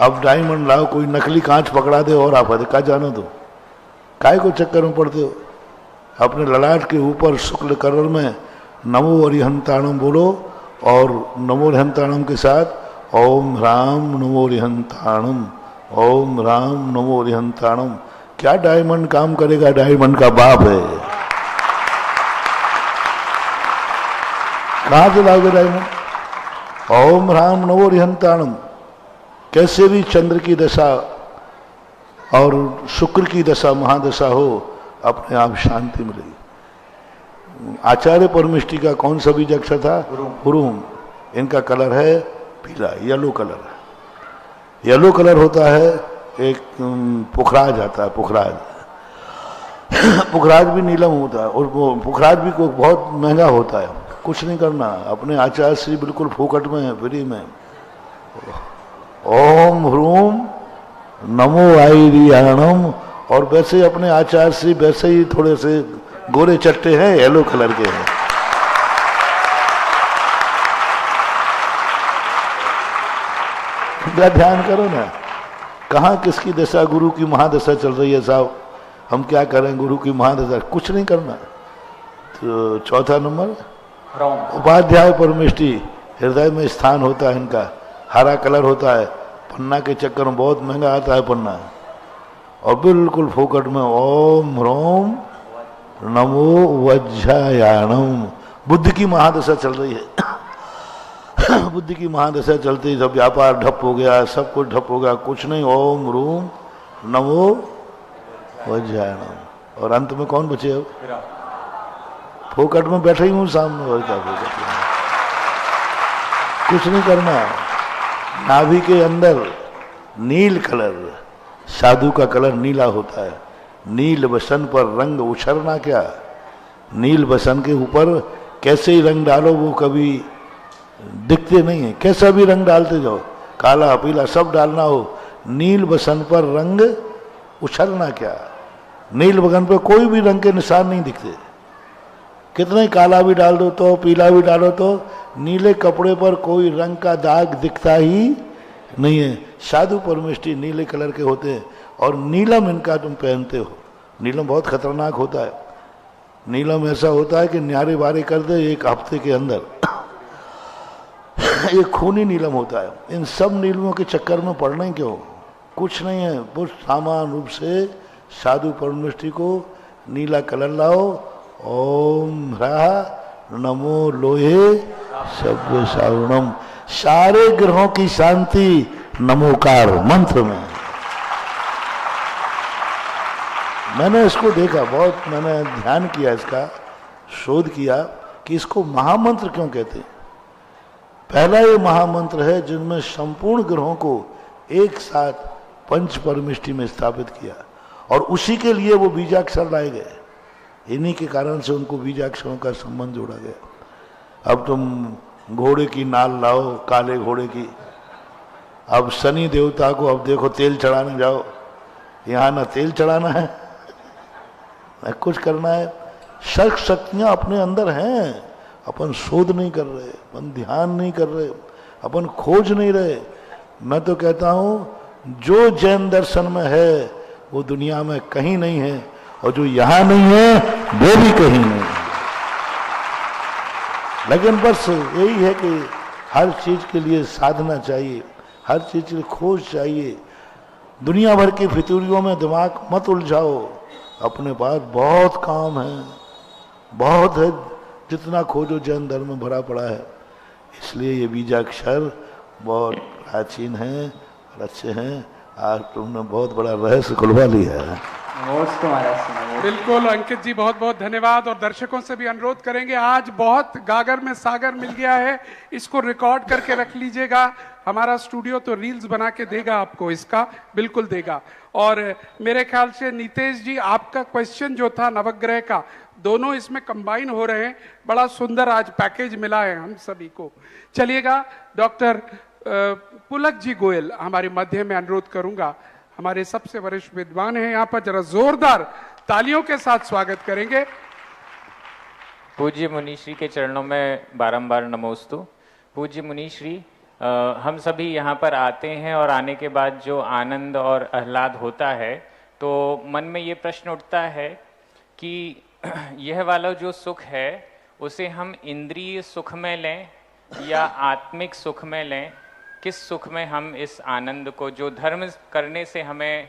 अब डायमंड लाओ, कोई नकली कांच पकड़ा दे और आप का जानो दो, काय को चक्कर में पड़ते हो। अपने ललाट के ऊपर शुक्ल कलर में नमो अरिहंताणम बोलो, और नमो अरिहंताणम के साथ ओम राम नमो अरिहंताणम, ओम राम नमो अरिहंताणम। क्या डायमंड काम करेगा? डायमंड का बाप है, कहां से लाओगे डायमंड? ओम राम नमो अरिहंताणम। कैसे भी चंद्र की दशा और शुक्र की दशा महादशा हो, अपने आप शांति मिलेगी। आचार्य परमिष्टि का कौन सा बीजाक्षर था? ह्रूम। इनका कलर है पीला, येलो कलर है। येलो कलर होता है, एक पुखराज आता है, पुखराज पुखराज भी नीलम होता है, और वो पुखराज भी को बहुत महंगा होता है। कुछ नहीं करना, अपने आचार्य श्री बिल्कुल फोकट में है, फ्री में। ओम ह्रूम नमो आईरियाणम। और वैसे अपने आचार्य श्री वैसे ही थोड़े से गोरे चट्टे हैं, येलो कलर के हैं। ध्यान करो ना, कहाँ किसकी दशा, गुरु की महादशा चल रही है साहब, हम क्या करें, गुरु की महादशा कुछ नहीं करना। तो चौथा नंबर उपाध्याय परमेष्टि, हृदय में स्थान होता है इनका, हरा कलर होता है, पन्ना के चक्कर में बहुत महंगा आता है पन्ना, और बिल्कुल फोकट में ओम ह्रोम नमो वज्रायाणम। बुद्ध की महादशा चल रही है बुद्ध की महादशा चलती, सब व्यापार ठप हो गया, सब कुछ ठप हो गया, कुछ नहीं, ओम रूम नमो वज्रायाणम। और अंत में कौन बचे अब? फोकट में बैठे ही हूँ सामने, और क्या फोकट में, कुछ नहीं करना। नाभि के अंदर नील कलर, साधु का कलर नीला होता है। नील बसन पर रंग उछरना क्या, नील बसन के ऊपर कैसे ही रंग डालो वो कभी दिखते नहीं है, कैसा भी रंग डालते जाओ, काला पीला सब डालना हो, नील बसन पर रंग उछलना क्या। नील बसन पर कोई भी रंग के निशान नहीं दिखते, कितना ही काला भी डाल दो तो, पीला भी डालो तो, नीले कपड़े पर कोई रंग का दाग दिखता ही नहीं है। साधु परमेष्टि नीले कलर के होते हैं, और नीलम इनका तुम पहनते हो। नीलम बहुत खतरनाक होता है, नीलम ऐसा होता है कि न्यारे बारे कर दे एक हफ्ते के अंदर ये खूनी नीलम होता है। इन सब नीलमों के चक्कर में पड़ना ही क्यों, कुछ नहीं है, बस सामान्य रूप से साधु परमेष्टि को नीला कलर लाओ, ओम ह्रा नमो लोहे शब्द सावणम, सारे ग्रहों की शांति नमोकार मंत्र में। मैंने इसको देखा, बहुत मैंने ध्यान किया, इसका शोध किया कि इसको महामंत्र क्यों कहते हैं। पहला ये महामंत्र है जिनमें संपूर्ण ग्रहों को एक साथ पंच परमिष्टि में स्थापित किया, और उसी के लिए वो बीजाक्षर लाए गए। इन्हीं के कारण से उनको बीजाक्षरों का संबंध जोड़ा गया। अब तुम घोड़े की नाल लाओ, काले घोड़े की, अब शनि देवता को अब देखो तेल चढ़ाने जाओ, यहाँ ना तेल चढ़ाना है ना कुछ करना है। सर्व शक्तियाँ अपने अंदर हैं, अपन शोध नहीं कर रहे, अपन ध्यान नहीं कर रहे, अपन खोज नहीं रहे। मैं तो कहता हूँ जो जैन दर्शन में है वो दुनिया में कहीं नहीं है, और जो यहाँ नहीं है वो भी कहीं नहीं है। लेकिन बस यही है कि हर चीज के लिए साधना चाहिए, हर चीज के लिए खोज चाहिए। दुनिया भर की फितूरियों में दिमाग मत उलझाओ, अपने पास बहुत काम है, बहुत है, जितना खोजो जैन धर्म में भरा पड़ा है। इसलिए ये बीजाक्षर बहुत प्राचीन हैं और अच्छे हैं। आज तुमने बहुत बड़ा रहस्य खुलवा लिया है। बिल्कुल अंकित जी, बहुत बहुत धन्यवाद। और दर्शकों से भी अनुरोध करेंगे, आज बहुत गागर में सागर मिल गया है, इसको रिकॉर्ड करके रख लीजिएगा। हमारा स्टूडियो तो रील्स बना के देगा आपको, इसका बिल्कुल देगा। और मेरे ख्याल से नीतेश जी, आपका क्वेश्चन जो था नवग्रह का, दोनों इसमें कंबाइन हो रहे हैं। बड़ा सुंदर आज पैकेज मिला है हम सभी को। चलिएगा, डॉक्टर पुलक जी गोयल हमारे मध्य में अनुरोध करूंगा, हमारे सबसे वरिष्ठ विद्वान हैं यहाँ पर, जरा जोरदार तालियों के साथ स्वागत करेंगे। पूज्य मुनीश्री के चरणों में बारंबार नमोस्तु। पूज्य मुनीश्री, हम सभी यहाँ पर आते हैं और आने के बाद जो आनंद और आह्लाद होता है, तो मन में ये प्रश्न उठता है कि यह वाला जो सुख है उसे हम इंद्रिय सुख में लें या आत्मिक सुख में लें। किस सुख में हम इस आनंद को, जो धर्म करने से हमें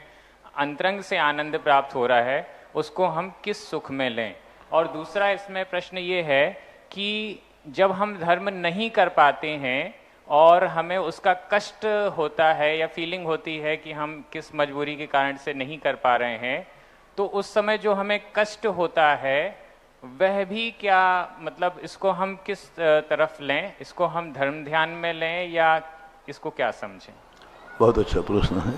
अंतरंग से आनंद प्राप्त हो रहा है, उसको हम किस सुख में लें। और दूसरा इसमें प्रश्न ये है कि जब हम धर्म नहीं कर पाते हैं और हमें उसका कष्ट होता है या फीलिंग होती है कि हम किस मजबूरी के कारण से नहीं कर पा रहे हैं, तो उस समय जो हमें कष्ट होता है वह भी क्या, मतलब इसको हम किस तरफ लें, इसको हम धर्म ध्यान में लें या इसको क्या समझें? बहुत अच्छा प्रश्न है।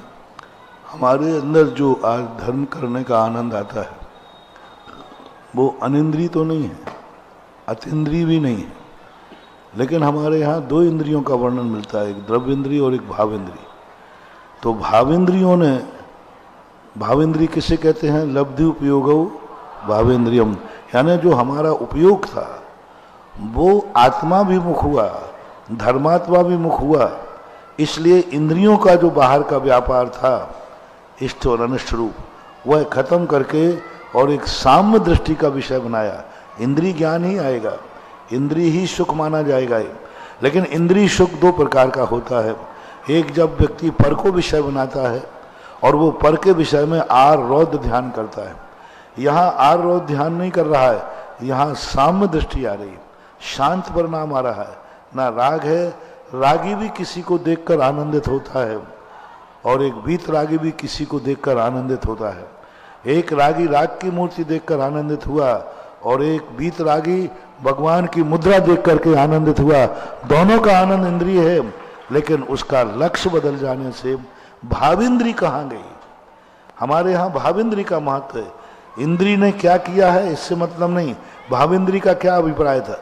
हमारे अंदर जो आज धर्म करने का आनंद आता है वो अनिंद्रिय तो नहीं है, अतीन्द्रिय भी नहीं है, लेकिन हमारे यहाँ दो इंद्रियों का वर्णन मिलता है, एक द्रव्य इंद्रिय और एक भाव इंद्रिय। तो भावेंद्रियों ने, भावेंद्रिय किसे कहते हैं? लब्धि उपयोगो भावेंद्रियम, यानी जो हमारा उपयोग था वो आत्मा भी मुख हुआ, धर्मात्मा भी मुख हुआ, इसलिए इंद्रियों का जो बाहर का व्यापार था, इष्ट और अनिष्ट रूप, वह खत्म करके और एक साम्य दृष्टि का विषय बनाया। इंद्रिय ज्ञान ही आएगा, इंद्रिय ही सुख माना जाएगा। लेकिन इंद्रिय सुख दो प्रकार का होता है। एक जब व्यक्ति पर को विषय बनाता है और वो पर के विषय में आर रौद्र ध्यान करता है। यहाँ आर रौद्र ध्यान नहीं कर रहा है, यहाँ साम्य दृष्टि आ रही है, शांत परिणाम आ रहा है, ना राग है। रागी भी किसी को देखकर आनंदित होता है और एक वीत रागी भी किसी को देखकर आनंदित होता है। एक रागी राग की मूर्ति देखकर आनंदित हुआ और एक वीत रागी भगवान की मुद्रा देख करके आनंदित हुआ। दोनों का आनंद इंद्रिय है, लेकिन उसका लक्ष्य बदल जाने से भाविंद्री कहाँ गई? हमारे यहाँ भाविंद्री का महत्व है। इंद्री ने क्या किया है इससे मतलब नहीं, भाविंद्री का क्या अभिप्राय था।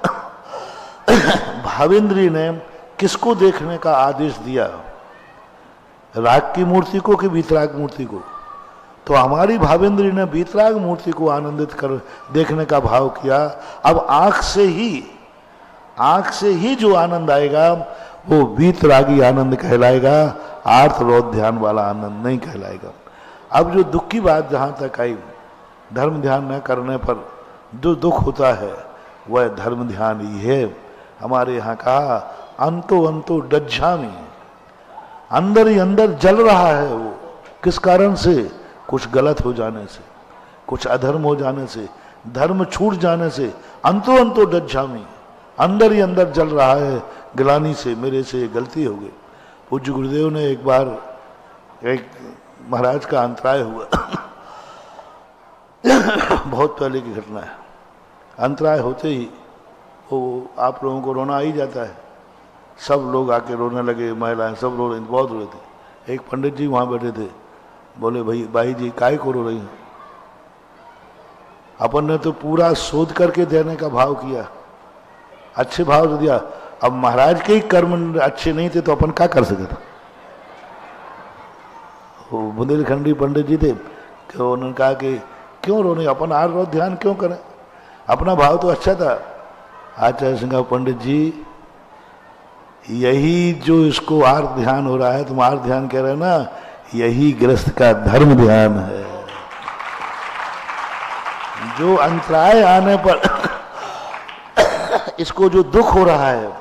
भाविंद्री ने किसको देखने का आदेश दिया, राग की मूर्ति को कि वीतराग मूर्ति को? तो हमारी भाविंद्री ने वीतराग मूर्ति को आनंदित कर देखने का भाव किया। अब आंख से ही जो आनंद आएगा वो वीतरागी आनंद कहलाएगा, आर्थ रौद्र ध्यान वाला आनंद नहीं कहलाएगा। अब जो दुख की बात जहां तक आई, धर्म ध्यान न करने पर जो दुख होता है वह धर्म ध्यान ही है। हमारे यहाँ कहा अंतो डज्झामी, अंदर ही अंदर जल रहा है वो। किस कारण से? कुछ गलत हो जाने से, कुछ अधर्म हो जाने से, धर्म छूट जाने से अंतो डज्झामी, अंदर ही अंदर जल रहा है गिलानी से, मेरे से ये गलती हो गई। पूज्य गुरुदेव ने एक बार एक महाराज का अंतराय हुआ बहुत पहले की घटना है। अंतराय होते ही वो आप लोगों को रोना आ ही जाता है। सब लोग आके रोने लगे, महिलाएं सब रो रही, बहुत रो रहे थे। एक पंडित जी वहां बैठे थे, बोले भाई जी काहे को रो रही हैं? अपन ने तो पूरा शोध करके देने का भाव किया, अच्छे भाव से दिया। अब महाराज के ही कर्म अच्छे नहीं थे तो अपन क्या कर सकते थे? वो बुंदेलखंडी पंडित जी थे, उन्होंने कहा कि क्यों रोने, अपन आर रो ध्यान क्यों करें, अपना भाव तो अच्छा था। आचार्य सिंह पंडित जी, यही जो इसको आर ध्यान हो रहा है, तुम आर ध्यान कह रहे हो ना, यही गृहस्थ का धर्म ध्यान है। जो अंतराय आने पर इसको जो दुख हो रहा है,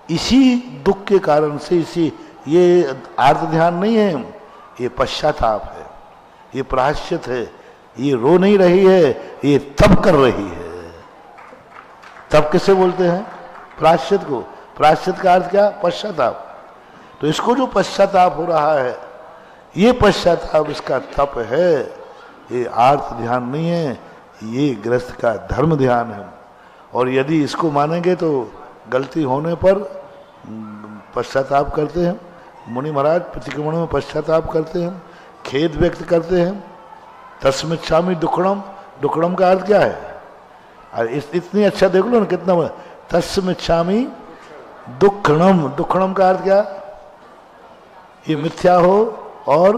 इसी दुख के कारण से इसी ये आर्त ध्यान नहीं है, ये पश्चाताप है, ये प्रायश्चित है। ये रो नहीं रही है, ये तप कर रही है। तप किसे बोलते हैं? प्रायश्चित को। प्रायश्चित का अर्थ क्या? पश्चाताप। तो इसको जो पश्चाताप हो रहा है, ये पश्चाताप इसका तप है, ये आर्त ध्यान नहीं है, ये गृहस्थ का धर्म ध्यान है। और यदि इसको मानेंगे तो गलती होने पर पश्चाताप करते हैं। मुनि महाराज प्रतिक्रमण में पश्चाताप करते हैं, खेद व्यक्त करते हैं। तस्मिच्छामि दुक्कड़म, दुक्कड़म का अर्थ क्या है? अरे इतनी अच्छा देख लो ना कितना बड़ा। तस्मिच्छामि दुक्कड़म, दुक्कड़म का अर्थ क्या? ये मिथ्या हो और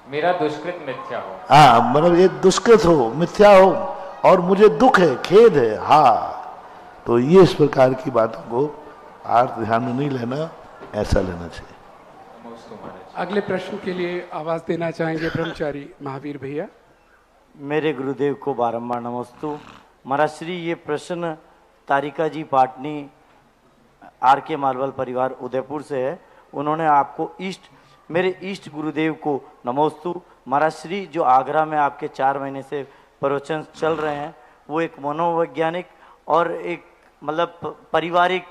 मेरा दुष्कृत मिथ्या हो। हाँ, मतलब ये दुष्कृत हो, मिथ्या हो और मुझे दुख है, खेद है। हाँ, तो ये इस प्रकार की बातों को आर्त ध्यान में नहीं लेना, ऐसा लेना चाहिए। अगले प्रश्न के लिए आवाज देना चाहेंगे ब्रह्मचारी महावीर भैया। मेरे गुरुदेव को बारंबार नमस्तु। महाराज श्री, ये प्रश्न तारिका जी पाटनी आर के मालवल परिवार उदयपुर से है। उन्होंने आपको मेरे इष्ट गुरुदेव को नमोस्तु। महाराज श्री, जो आगरा में आपके 4 महीने से प्रवचन चल रहे हैं, वो एक मनोवैज्ञानिक और एक मतलब पारिवारिक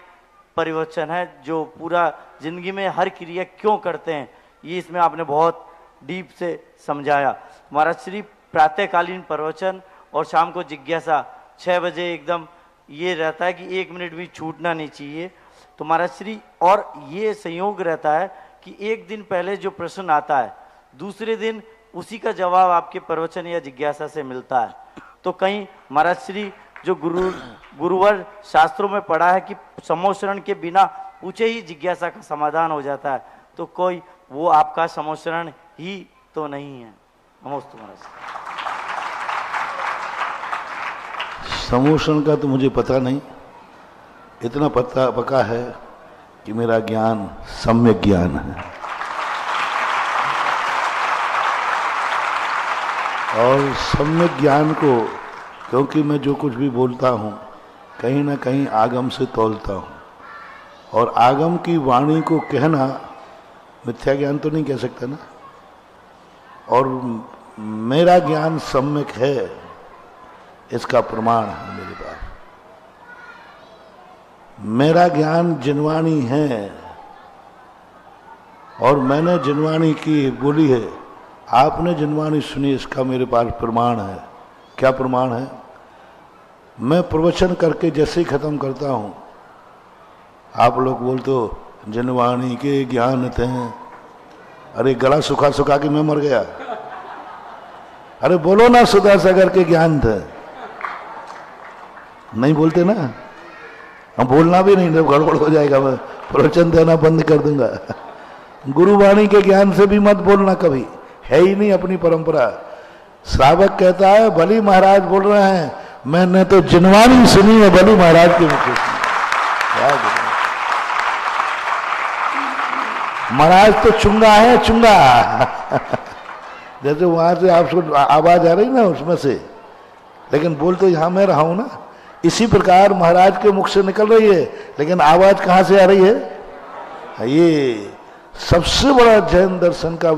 परिवर्तन है, जो पूरा जिंदगी में हर क्रिया क्यों करते हैं, ये इसमें आपने बहुत डीप से समझाया। महाराज श्री, प्रातःकालीन प्रवचन और शाम को जिज्ञासा 6 बजे एकदम ये रहता है कि 1 मिनट भी छूटना नहीं चाहिए। तो महाराज श्री, और ये संयोग रहता है कि एक दिन पहले जो प्रश्न आता है, दूसरे दिन उसी का जवाब आपके प्रवचन या जिज्ञासा से मिलता है। तो कहीं महाराज श्री, जो गुरुवर शास्त्रों में पढ़ा है कि सम्मोचरण के बिना पूछे ही जिज्ञासा का समाधान हो जाता है, तो कोई वो आपका सम्मोचरण ही तो नहीं है। नमस्ते महाराज। सम्मोचन का तो मुझे पता नहीं, इतना पता पका है कि मेरा ज्ञान सम्यक ज्ञान है। और सम्यक ज्ञान को, क्योंकि मैं जो कुछ भी बोलता हूँ कहीं ना कहीं आगम से तौलता हूँ, और आगम की वाणी को कहना मिथ्या ज्ञान तो नहीं कह सकता ना। और मेरा ज्ञान सम्यक है, इसका प्रमाण है मेरे पास। मेरा ज्ञान जिनवाणी है, और मैंने जिनवाणी की बोली है, आपने जिनवाणी सुनी, इसका मेरे पास प्रमाण है। क्या प्रमाण है? मैं प्रवचन करके जैसे ही खत्म करता हूं, आप लोग बोलते हो जिनवाणी के ज्ञान थे। अरे गला सुखा सुखा के मैं मर गया। अरे बोलो ना सुधा सागर के ज्ञान थे। नहीं बोलते ना, हम बोलना भी नहीं, जब गड़बड़ हो जाएगा मैं प्रवचन देना बंद कर दूंगा। गुरुवाणी के ज्ञान से भी मत बोलना कभी, है ही नहीं अपनी परंपरा। श्रावक कहता है बली महाराज बोल रहे हैं, मैंने तो जिनवाणी सुनी है बली महाराज के मुख से। महाराज तो चुंगा है, चुंगा। जैसे वहां से आपको आवाज आ रही ना उसमें से, लेकिन बोल तो यहां मैं रहा हूं ना। इसी प्रकार महाराज के मुख से निकल रही है, लेकिन आवाज कहां से आ रही है? ये सबसे बड़ा जैन दर्शन का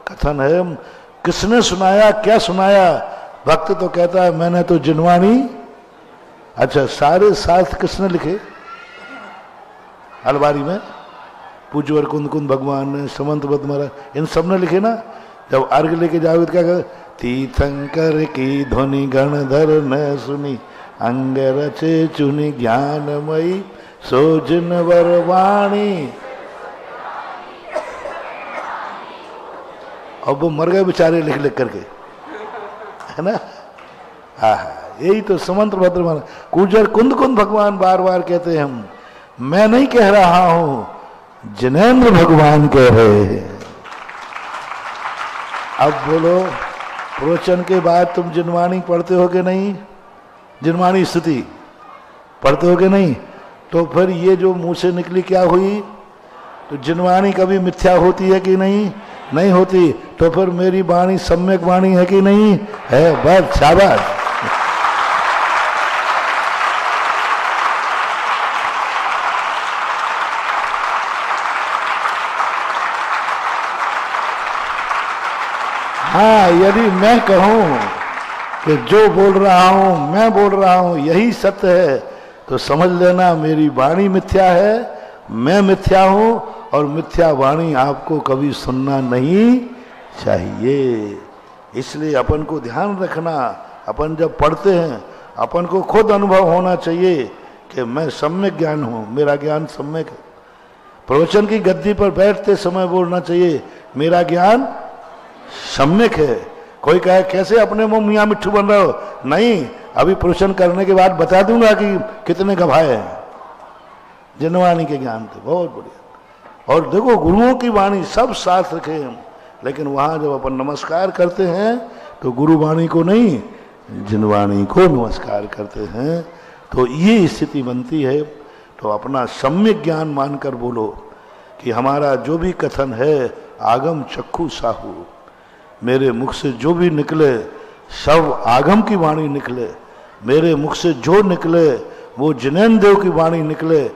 कथन है। किसने सुनाया, क्या सुनाया? भक्त तो कहता है मैंने तो जिनवाणी। अच्छा, सारे शास्त्र किसने लिखे? अलवारी में पूज्यवर कुंद भगवान ने, समंतबद्ध महाराज, इन सब ने लिखे ना। जब अर्घ लेके जाओगे तो क्या कहे? तीर्थंकर की ध्वनि गणधर न सुनी, अंग रचे चुनी ज्ञानमयी सोजन वरवाणी। अब वो मर गए बेचारे लिख लिख करके, है ना। यही तो समंत भद्र महाराज, कुजर कुंद भगवान बार बार कहते हैं, हम मैं नहीं कह रहा हूं, जिनेंद्र भगवान कह रहे हैं। अब बोलो, प्रवचन के बाद तुम जिनवाणी पढ़ते हो कि नहीं? जिनवाणी स्तुति पढ़ते हो कि नहीं? तो फिर ये जो मुंह से निकली क्या हुई? तो जिनवाणी कभी मिथ्या होती है कि नहीं? नहीं होती। तो फिर मेरी वाणी सम्यक वाणी है कि नहीं है? बस, शाबाश। हाँ, यदि मैं कहूं कि जो बोल रहा हूं, मैं बोल रहा हूं, यही सत्य है, तो समझ लेना मेरी वाणी मिथ्या है, मैं मिथ्या हूं, और मिथ्या वाणी आपको कभी सुनना नहीं चाहिए। इसलिए अपन को ध्यान रखना, अपन जब पढ़ते हैं अपन को खुद अनुभव होना चाहिए कि मैं सम्यक ज्ञान हूं, मेरा ज्ञान सम्यक है। प्रवचन की गद्दी पर बैठते समय बोलना चाहिए मेरा ज्ञान सम्यक है। कोई कहे कैसे अपने मुंह मियाँ मिट्ठू बन रहे हो? नहीं, अभी प्रवचन करने के बाद बता दूंगा कि कितने गवाए हैं। जिनवाणी के ज्ञान थे, बहुत बढ़िया। और देखो, गुरुओं की वाणी सब साथ रखे हैं, लेकिन वहां जब अपन नमस्कार करते हैं तो गुरु वाणी को नहीं, जिनवाणी को नमस्कार करते हैं। तो ये स्थिति बनती है। तो अपना सम्यक ज्ञान मानकर बोलो कि हमारा जो भी कथन है आगम चक्षु साहू, मेरे मुख से जो भी निकले सब आगम की वाणी निकले, मेरे मुख से जो निकले वो जिनेंद्र देव की वाणी निकले।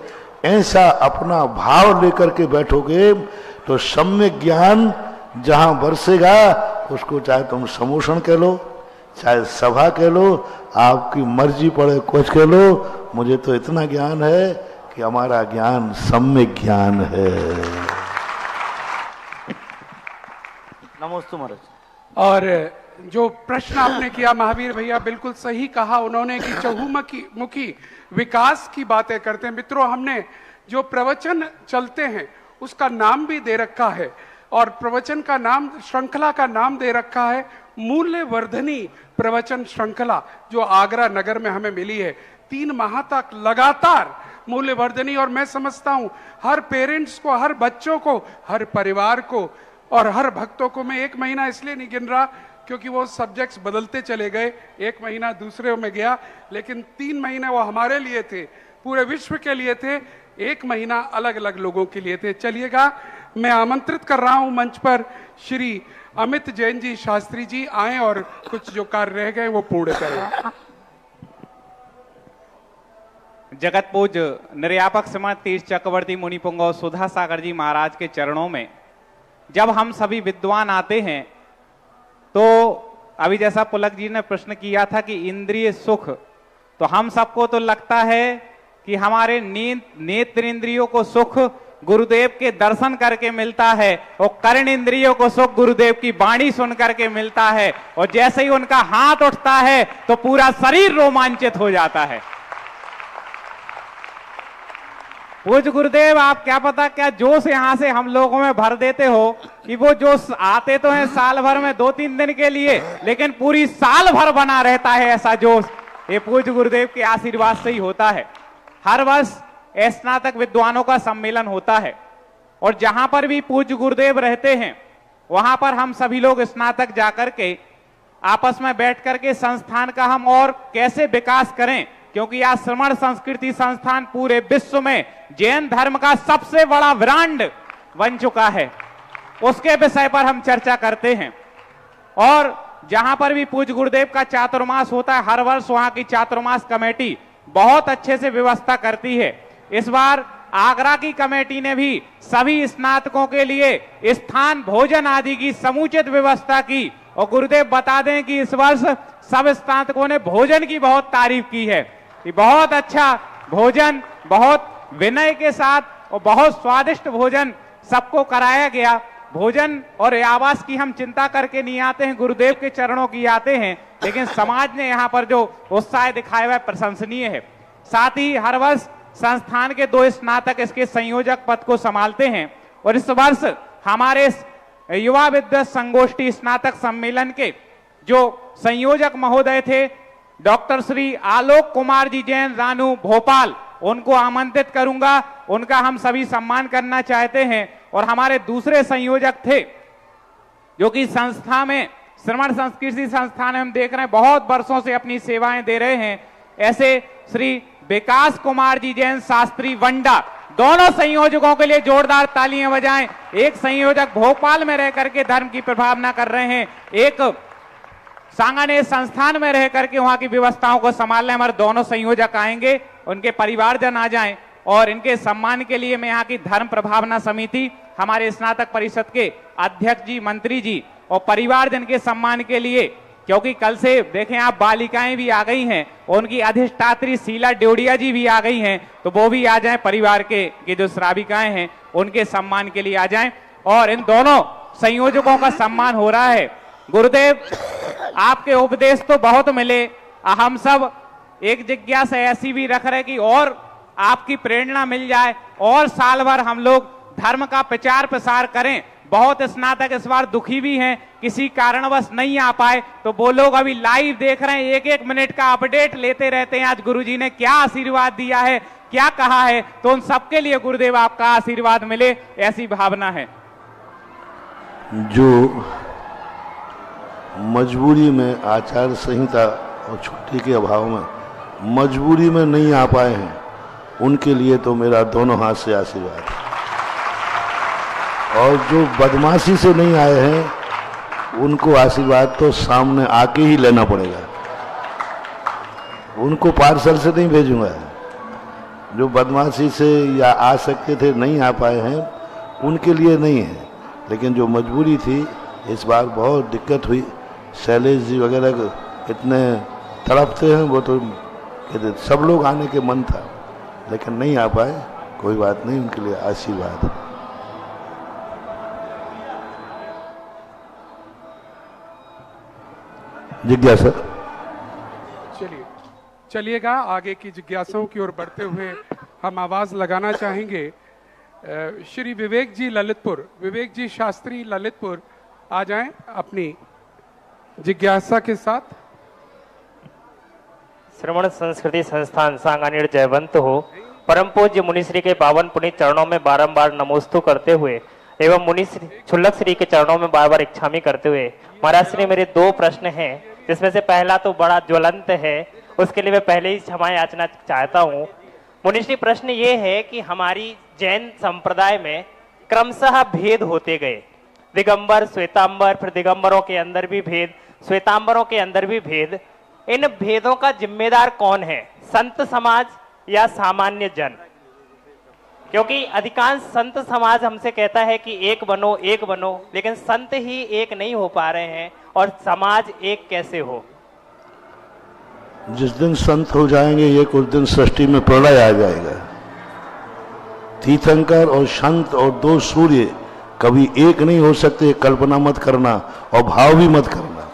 ऐसा अपना भाव लेकर के बैठोगे तो सम्यक ज्ञान जहां बरसेगा, उसको चाहे तुम समोषण कह लो, चाहे सभा कह लो, आपकी मर्जी पड़े कुछ कह लो। मुझे तो इतना ज्ञान है कि हमारा ज्ञान सम्यक ज्ञान है। नमोस्तु महाराज। और जो प्रश्न आपने किया महावीर भैया, बिल्कुल सही कहा उन्होंने कि चहुमुखी विकास की बातें करते हैं। मित्रों, हमने जो प्रवचन चलते हैं उसका नाम भी दे रखा है, और प्रवचन का नाम, श्रृंखला का नाम दे रखा है मूल्य वर्धनी प्रवचन श्रृंखला, जो आगरा नगर में हमें मिली है। 3 माह तक लगातार मूल्यवर्धनी। और मैं समझता हूं हर पेरेंट्स को, हर बच्चों को, हर परिवार को और हर भक्तों को, मैं 1 महीना इसलिए नहीं गिन रहा क्योंकि वो सब्जेक्ट्स बदलते चले गए, 1 महीना दूसरे में गया, लेकिन 3 महीने वो हमारे लिए थे, पूरे विश्व के लिए थे 1 महीना अलग अलग लोगों के लिए थे। चलिएगा, मैं आमंत्रित कर रहा हूं मंच पर श्री अमित जैन जी शास्त्री जी आए और कुछ जो कार्य रह गए वो पूर्ण करें। जगत पूज निर्यापक श्रीमद तीर्थ चक्रवर्ती मुनि पुंगव सुधा सागर जी महाराज के चरणों में जब हम सभी विद्वान आते हैं, तो अभी जैसा पुलक जी ने प्रश्न किया था कि इंद्रिय सुख, तो हम सबको तो लगता है कि हमारे नेत्र इंद्रियों को सुख गुरुदेव के दर्शन करके मिलता है, और कर्ण इंद्रियों को सुख गुरुदेव की वाणी सुन करके मिलता है, और जैसे ही उनका हाथ उठता है तो पूरा शरीर रोमांचित हो जाता है। पूज्य गुरुदेव, आप क्या पता क्या जोश यहां से हम लोगों में भर देते हो कि वो जोश आते तो हैं साल भर में 2-3 दिन के लिए, लेकिन पूरी साल भर बना रहता है ऐसा जोश। ये पूज्य गुरुदेव के आशीर्वाद से ही होता है। हर वर्ष स्नातक विद्वानों का सम्मेलन होता है, और जहां पर भी पूज्य गुरुदेव रहते हैं वहां पर हम सभी लोग स्नातक जाकर के आपस में बैठ करके संस्थान का हम और कैसे विकास करें, क्योंकि आज श्रमण संस्कृति संस्थान पूरे विश्व में जैन धर्म का सबसे बड़ा ब्रांड बन चुका है, उसके विषय पर हम चर्चा करते हैं। और जहां पर भी पूज्य गुरुदेव का चातुर्मास होता है, हर वर्ष वहां की चातुर्मास कमेटी बहुत अच्छे से व्यवस्था करती है। इस बार आगरा की कमेटी ने भी सभी स्नातकों के लिए स्थान, भोजन आदि की समुचित व्यवस्था की, और गुरुदेव बता दें कि इस वर्ष सब स्नातकों ने भोजन की बहुत तारीफ की है कि बहुत अच्छा भोजन, बहुत विनय के साथ और बहुत स्वादिष्ट भोजन सबको कराया गया। भोजन और आवास की हम चिंता करके नहीं आते हैं, गुरुदेव के चरणों की आते हैं, लेकिन समाज ने यहाँ पर जो उत्साह दिखाया हुआ प्रशंसनीय है। साथ ही हर वर्ष संस्थान के 2 स्नातक इसके संयोजक पद को संभालते हैं, और इस वर्ष हमारे युवा विद्वत संगोष्ठी स्नातक सम्मेलन के जो संयोजक महोदय थे डॉक्टर श्री आलोक कुमार जी जैन रानू भोपाल, उनको आमंत्रित करूंगा, उनका हम सभी सम्मान करना चाहते हैं। और हमारे दूसरे संयोजक थे जो कि संस्था में, श्रमण संस्कृति संस्थान में हम देख रहे हैं बहुत वर्षों से अपनी सेवाएं दे रहे हैं, ऐसे श्री विकास कुमार जी जैन शास्त्री वंडा, दोनों संयोजकों के लिए जोरदार तालियां बजाएं। एक संयोजक भोपाल में रह करके धर्म की प्रभावना कर रहे हैं, एक सांगानेर संस्थान में रह करके वहां की व्यवस्थाओं को संभाल रहे। हमारे दोनों संयोजक आएंगे, उनके परिवारजन आ जाएं, और इनके सम्मान के लिए मैं यहाँ की धर्म प्रभावना समिति, हमारे स्नातक परिषद के अध्यक्ष जी, मंत्री जी और परिवारजन के सम्मान के लिए, क्योंकि कल से देखें आप बालिकाएं भी आ गई हैं, उनकी अधिष्ठात्री शीला ड्योडिया जी भी आ गई हैं, तो वो भी आ जाएं, परिवार के जो श्राविकाएं हैं उनके सम्मान के लिए आ जाएं। और इन दोनों संयोजकों का सम्मान हो रहा है। गुरुदेव, आपके उपदेश तो बहुत मिले, हम सब एक जिज्ञासा ऐसी भी रख रहे कि और आपकी प्रेरणा मिल जाए और साल भर हम लोग धर्म का प्रचार प्रसार करें। बहुत स्नातक इस बार दुखी भी हैं, किसी कारणवश नहीं आ पाए, तो वो लोग अभी लाइव देख रहे हैं, 1-1 मिनट का अपडेट लेते रहते हैं, आज गुरुजी ने क्या आशीर्वाद दिया है, क्या कहा है, तो उन सबके लिए गुरुदेव आपका आशीर्वाद मिले, ऐसी भावना है। जो मजबूरी में आचार संहिता और छुट्टी के अभाव में मजबूरी में नहीं आ पाए हैं, उनके लिए तो मेरा दोनों हाथ से आशीर्वाद है। और जो बदमाशी से नहीं आए हैं उनको आशीर्वाद तो सामने आके ही लेना पड़ेगा, उनको पार्सल से नहीं भेजूंगा। जो बदमाशी से या आ सकते थे नहीं आ पाए हैं उनके लिए नहीं है, लेकिन जो मजबूरी थी इस बार बहुत दिक्कत हुई। शैलेश जी वगैरह इतने तड़पते हैं, वो तो कहते सब लोग आने के मन था लेकिन नहीं आ पाए, कोई बात नहीं, उनके लिए आशीर्वाद। जिज्ञासा। चलिएगा, आगे की जिज्ञासाओं की ओर बढ़ते हुए हम आवाज लगाना चाहेंगे श्री विवेक जी ललितपुर, विवेक जी शास्त्री ललितपुर आ जाएं अपनी जिज्ञासा के साथ। श्रमण संस्कृति संस्थान सांगानेर जयवंत हो। परम पूज्य मुनिश्री के पावन पुनीत चरणों में बारंबार नमोस्तु करते हुए एवं मुनिश्री छुल्लक श्री के चरणों में बार बार इच्छामी करते हुए महाराज श्री, मेरे 2 प्रश्न हैं, जिसमें से पहला तो बड़ा ज्वलंत है, उसके लिए मैं पहले ही क्षमा याचना चाहता हूँ। मुनिश्री प्रश्न ये है कि हमारी जैन संप्रदाय में क्रमशः भेद होते गए, दिगंबर श्वेतांबर, फिर दिगंबरों के अंदर भी भेद, श्वेतांबरों के अंदर भी भेद। इन भेदों का जिम्मेदार कौन है, संत समाज या सामान्य जन? क्योंकि अधिकांश संत समाज हमसे कहता है कि एक बनो एक बनो, लेकिन संत ही एक नहीं हो पा रहे हैं, और समाज एक कैसे हो? जिस दिन संत हो जाएंगे एक उस दिन सृष्टि में प्रलय आ जाएगा। तीर्थंकर और संत और दो सूर्य कभी एक नहीं हो सकते, कल्पना मत करना और भाव भी मत करना।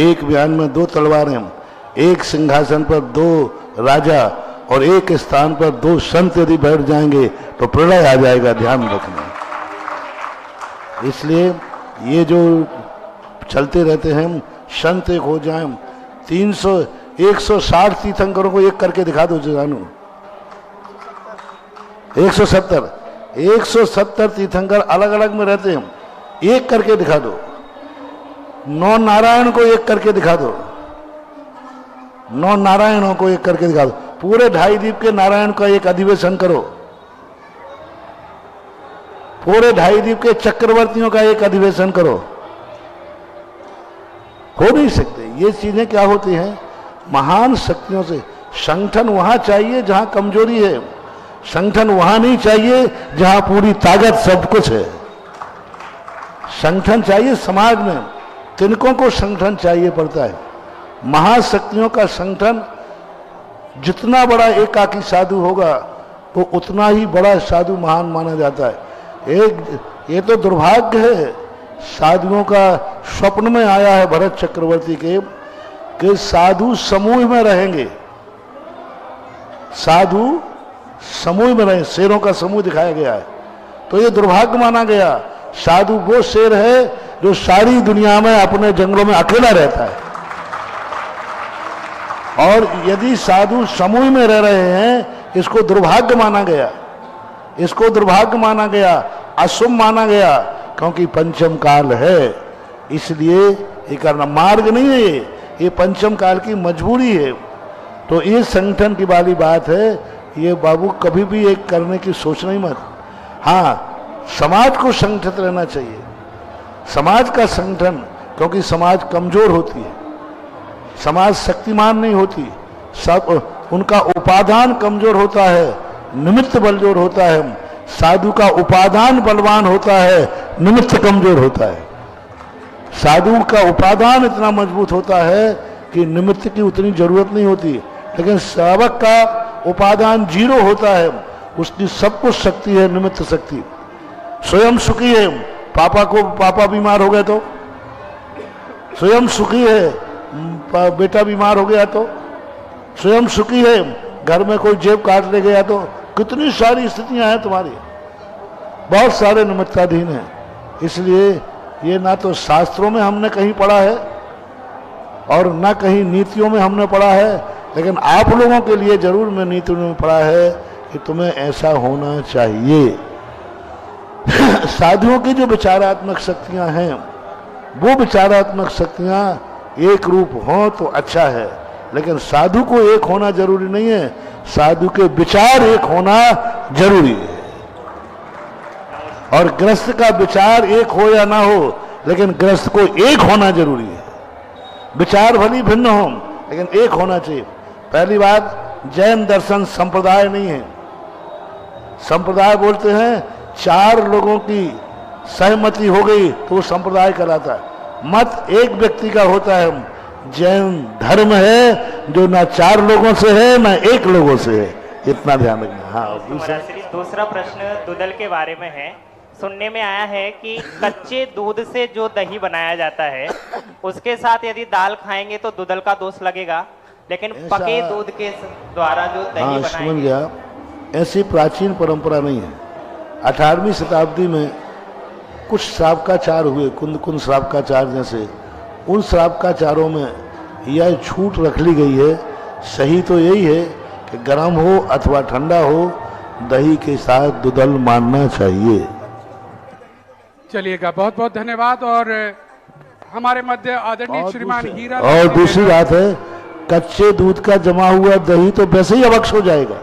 एक बयान में दो तलवारें, एक सिंहासन पर दो राजा और एक स्थान पर दो संत यदि बैठ जाएंगे तो प्रलय आ जाएगा, ध्यान रखना। इसलिए ये जो चलते रहते हैं संत एक हो जाएं, 160 तीर्थंकरों को एक करके दिखा दो जानू, 170 तीर्थंकर अलग अलग में रहते हैं, एक करके दिखा दो। 9 नारायण को एक करके दिखा दो, 9 नारायणों को एक करके दिखा दो। पूरे 2.5 द्वीप के नारायण का एक अधिवेशन करो, पूरे 2.5 द्वीप के चक्रवर्तियों का एक अधिवेशन करो। हो नहीं सकते। ये चीजें क्या होती हैं, महान शक्तियों से संगठन वहां चाहिए जहां कमजोरी है, संगठन वहां नहीं चाहिए जहां पूरी ताकत सब कुछ है। संगठन चाहिए समाज में, तिनकों को संगठन चाहिए पड़ता है। महाशक्तियों का संगठन जितना बड़ा एकाकी साधु होगा वो उतना ही बड़ा साधु महान माना जाता है। ये तो दुर्भाग्य है, साधुओं का स्वप्न में आया है भरत चक्रवर्ती के कि साधु समूह में रहेंगे, साधु समूह में रहें, शेरों का समूह दिखाया गया है। तो ये दुर्भाग्य माना गया। साधु वो शेर है जो सारी दुनिया में अपने जंगलों में अकेला रहता है, और यदि साधु समूह में रह रहे हैं इसको दुर्भाग्य माना गया, इसको दुर्भाग्य माना गया, अशुभ माना गया, क्योंकि पंचम काल है। इसलिए ये करना मार्ग नहीं है, ये पंचम काल की मजबूरी है। तो ये संगठन की वाली बात है, ये बाबू कभी भी एक करने की सोचना ही मत। हाँ, समाज को संगठित रहना चाहिए, समाज का संगठन, क्योंकि समाज कमजोर होती है, समाज शक्तिमान नहीं होती, सब उनका उपादान कमजोर होता है, निमित्त बलजोर होता है। साधु का उपादान बलवान होता है, निमित्त कमजोर होता है। साधु का उपादान इतना मजबूत होता है कि निमित्त की उतनी जरूरत नहीं होती, लेकिन श्रावक का उपादान 0 होता है, उसकी सब कुछ शक्ति है, निमित्त शक्ति। स्वयं सुखी है, पापा बीमार हो गए तो स्वयं सुखी है, बेटा बीमार हो गया तो स्वयं सुखी है, घर में कोई जेब काट ले गया तो, कितनी सारी स्थितियां हैं तुम्हारी, बहुत सारे निमित्ताधीन हैं। इसलिए ये ना तो शास्त्रों में हमने कहीं पढ़ा है और ना कहीं नीतियों में हमने पढ़ा है, लेकिन आप लोगों के लिए जरूर मैं नीतियों में पढ़ा है कि तुम्हें ऐसा होना चाहिए। साधुओं की जो विचारात्मक शक्तियां हैं, वो विचारात्मक शक्तियां एक रूप हो तो अच्छा है, लेकिन साधु को एक होना जरूरी नहीं है, साधु के विचार एक होना जरूरी है। और गृहस्थ का विचार एक हो या ना हो, लेकिन गृहस्थ को एक होना जरूरी है। विचार भली भिन्न हो, लेकिन एक होना चाहिए। पहली बात, जैन दर्शन संप्रदाय नहीं है। संप्रदाय बोलते हैं 4 लोगों की सहमति हो गई तो वो संप्रदाय कहलाता है। मत एक व्यक्ति का होता है। जैन धर्म है जो ना 4 लोगों से है ना 1 लोगों से है, इतना ध्यान रखना। हाँ, दूसरा प्रश्न दूधल के बारे में है। सुनने में आया है कि कच्चे दूध से जो दही बनाया जाता है उसके साथ यदि दाल खाएंगे तो दूधल का दोष लगेगा, लेकिन पके दूध के द्वारा जो दही बनाएंगे, गया ऐसी प्राचीन परंपरा नहीं है। 18वीं शताब्दी में कुछ श्रावकाचार हुए, कुंद श्रावकाचार जैसे, उन श्रावकाचारों में यह छूट रख ली गई है। सही तो यही है कि गर्म हो अथवा ठंडा हो, दही के साथ दूधल मानना चाहिए। चलिएगा, बहुत बहुत धन्यवाद। और हमारे मध्य आदरणीय श्रीमान हीरा। और दूसरी बात है, कच्चे दूध का जमा हुआ दही तो वैसे ही अवक्ष हो जाएगा,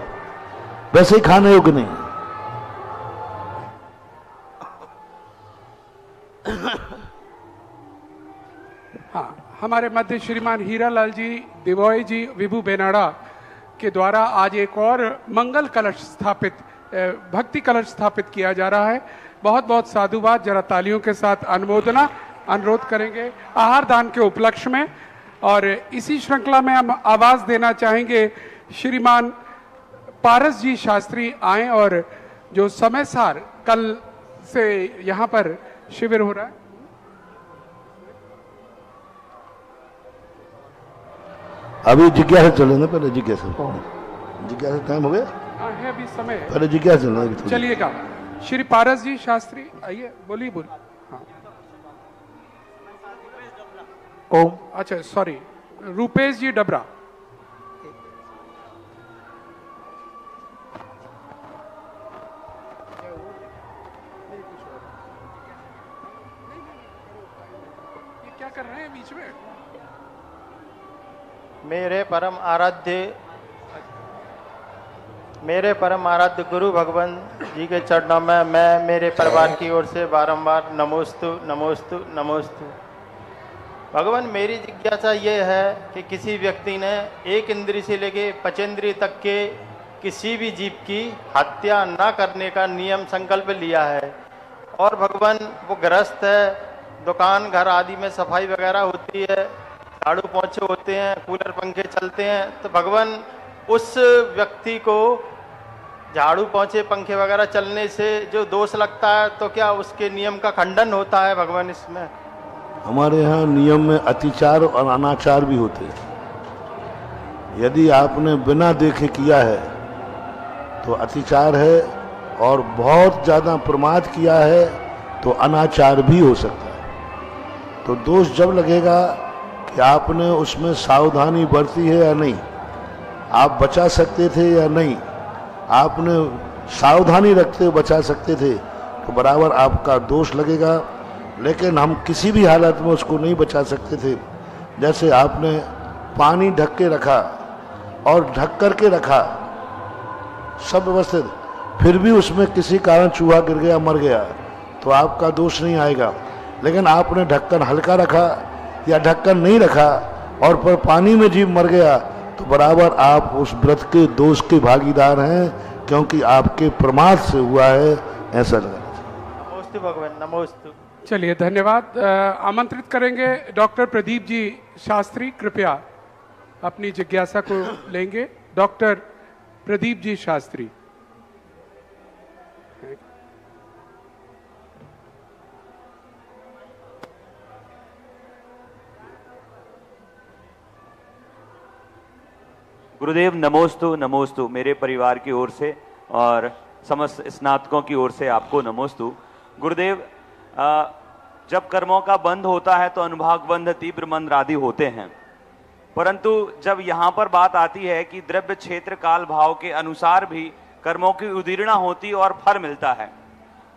वैसे ही खाने योग्य नहीं। हाँ, हमारे मध्य श्रीमान हीरालाल जी दिवोई जी विभू बेनाड़ा के द्वारा आज एक और मंगल कलश स्थापित, भक्ति कलश स्थापित किया जा रहा है। बहुत बहुत साधुवाद। जरा तालियों के साथ अनुरोध करेंगे आहार दान के उपलक्ष्य में। और इसी श्रृंखला में हम आवाज देना चाहेंगे श्रीमान पारस जी शास्त्री आए और जो समय सार कल से यहाँ पर शिविर हो रहा है। अभी जिज्ञासा चले ना, पहले जिज्ञासा टाइम हो गया। हाँ है अभी समय, पहले जिज्ञासा चलना। चलिएगा श्री पारस जी शास्त्री आइए, बोलिए। हाँ ओम। अच्छा सॉरी, रूपेश जी डबरा। ये क्या कर रहे हैं बीच में? मेरे परम आराध्य गुरु भगवान जी के चरणों में मैं मेरे परिवार की ओर से बारंबार नमोस्तु नमोस्तु नमोस्तु। भगवान, मेरी जिज्ञासा ये है कि किसी व्यक्ति ने एक इंद्री से लेके 5 इंद्री तक के किसी भी जीव की हत्या न करने का नियम संकल्प लिया है, और भगवान वो गृहस्थ है, दुकान घर आदि में सफाई वगैरह होती है, झाड़ू पोंछे होते हैं, कूलर पंखे चलते हैं, तो भगवान उस व्यक्ति को झाड़ू पोंछे पंखे वगैरह चलने से जो दोष लगता है, तो क्या उसके नियम का खंडन होता है भगवान इसमें? हमारे यहाँ नियम में अतिचार और अनाचार भी होते हैं। यदि आपने बिना देखे किया है तो अतिचार है, और बहुत ज़्यादा प्रमाद किया है तो अनाचार भी हो सकता है। तो दोष जब लगेगा कि आपने उसमें सावधानी बरती है या नहीं, आप बचा सकते थे या नहीं, आपने सावधानी रखते हुए बचा सकते थे, तो बराबर आपका दोष लगेगा। लेकिन हम किसी भी हालत में उसको नहीं बचा सकते थे। जैसे आपने पानी ढक के रखा और ढक कर के रखा, सब व्यवस्थित, फिर भी उसमें किसी कारण चूहा गिर गया, मर गया, तो आपका दोष नहीं आएगा। लेकिन आपने ढक्कन हल्का रखा या ढक्कन नहीं रखा और पर पानी में जीव मर गया, तो बराबर आप उस व्रत के दोष के भागीदार हैं, क्योंकि आपके प्रमाद से हुआ है, ऐसा लगा। नमोस्तु भगवान, नमोस्तु। चलिए धन्यवाद। आमंत्रित करेंगे डॉक्टर प्रदीप जी शास्त्री, कृपया अपनी जिज्ञासा को लेंगे। डॉक्टर प्रदीप जी शास्त्री। गुरुदेव नमोस्तु नमोस्तु। मेरे परिवार की ओर से और समस्त स्नातकों की ओर से आपको नमोस्तु। गुरुदेव, जब कर्मों का बंध होता है तो अनुभाग बंध, तीव्र मंद आदि होते हैं, परंतु जब यहाँ पर बात आती है कि द्रव्य क्षेत्र काल भाव के अनुसार भी कर्मों की उदीर्णा होती और फल मिलता है,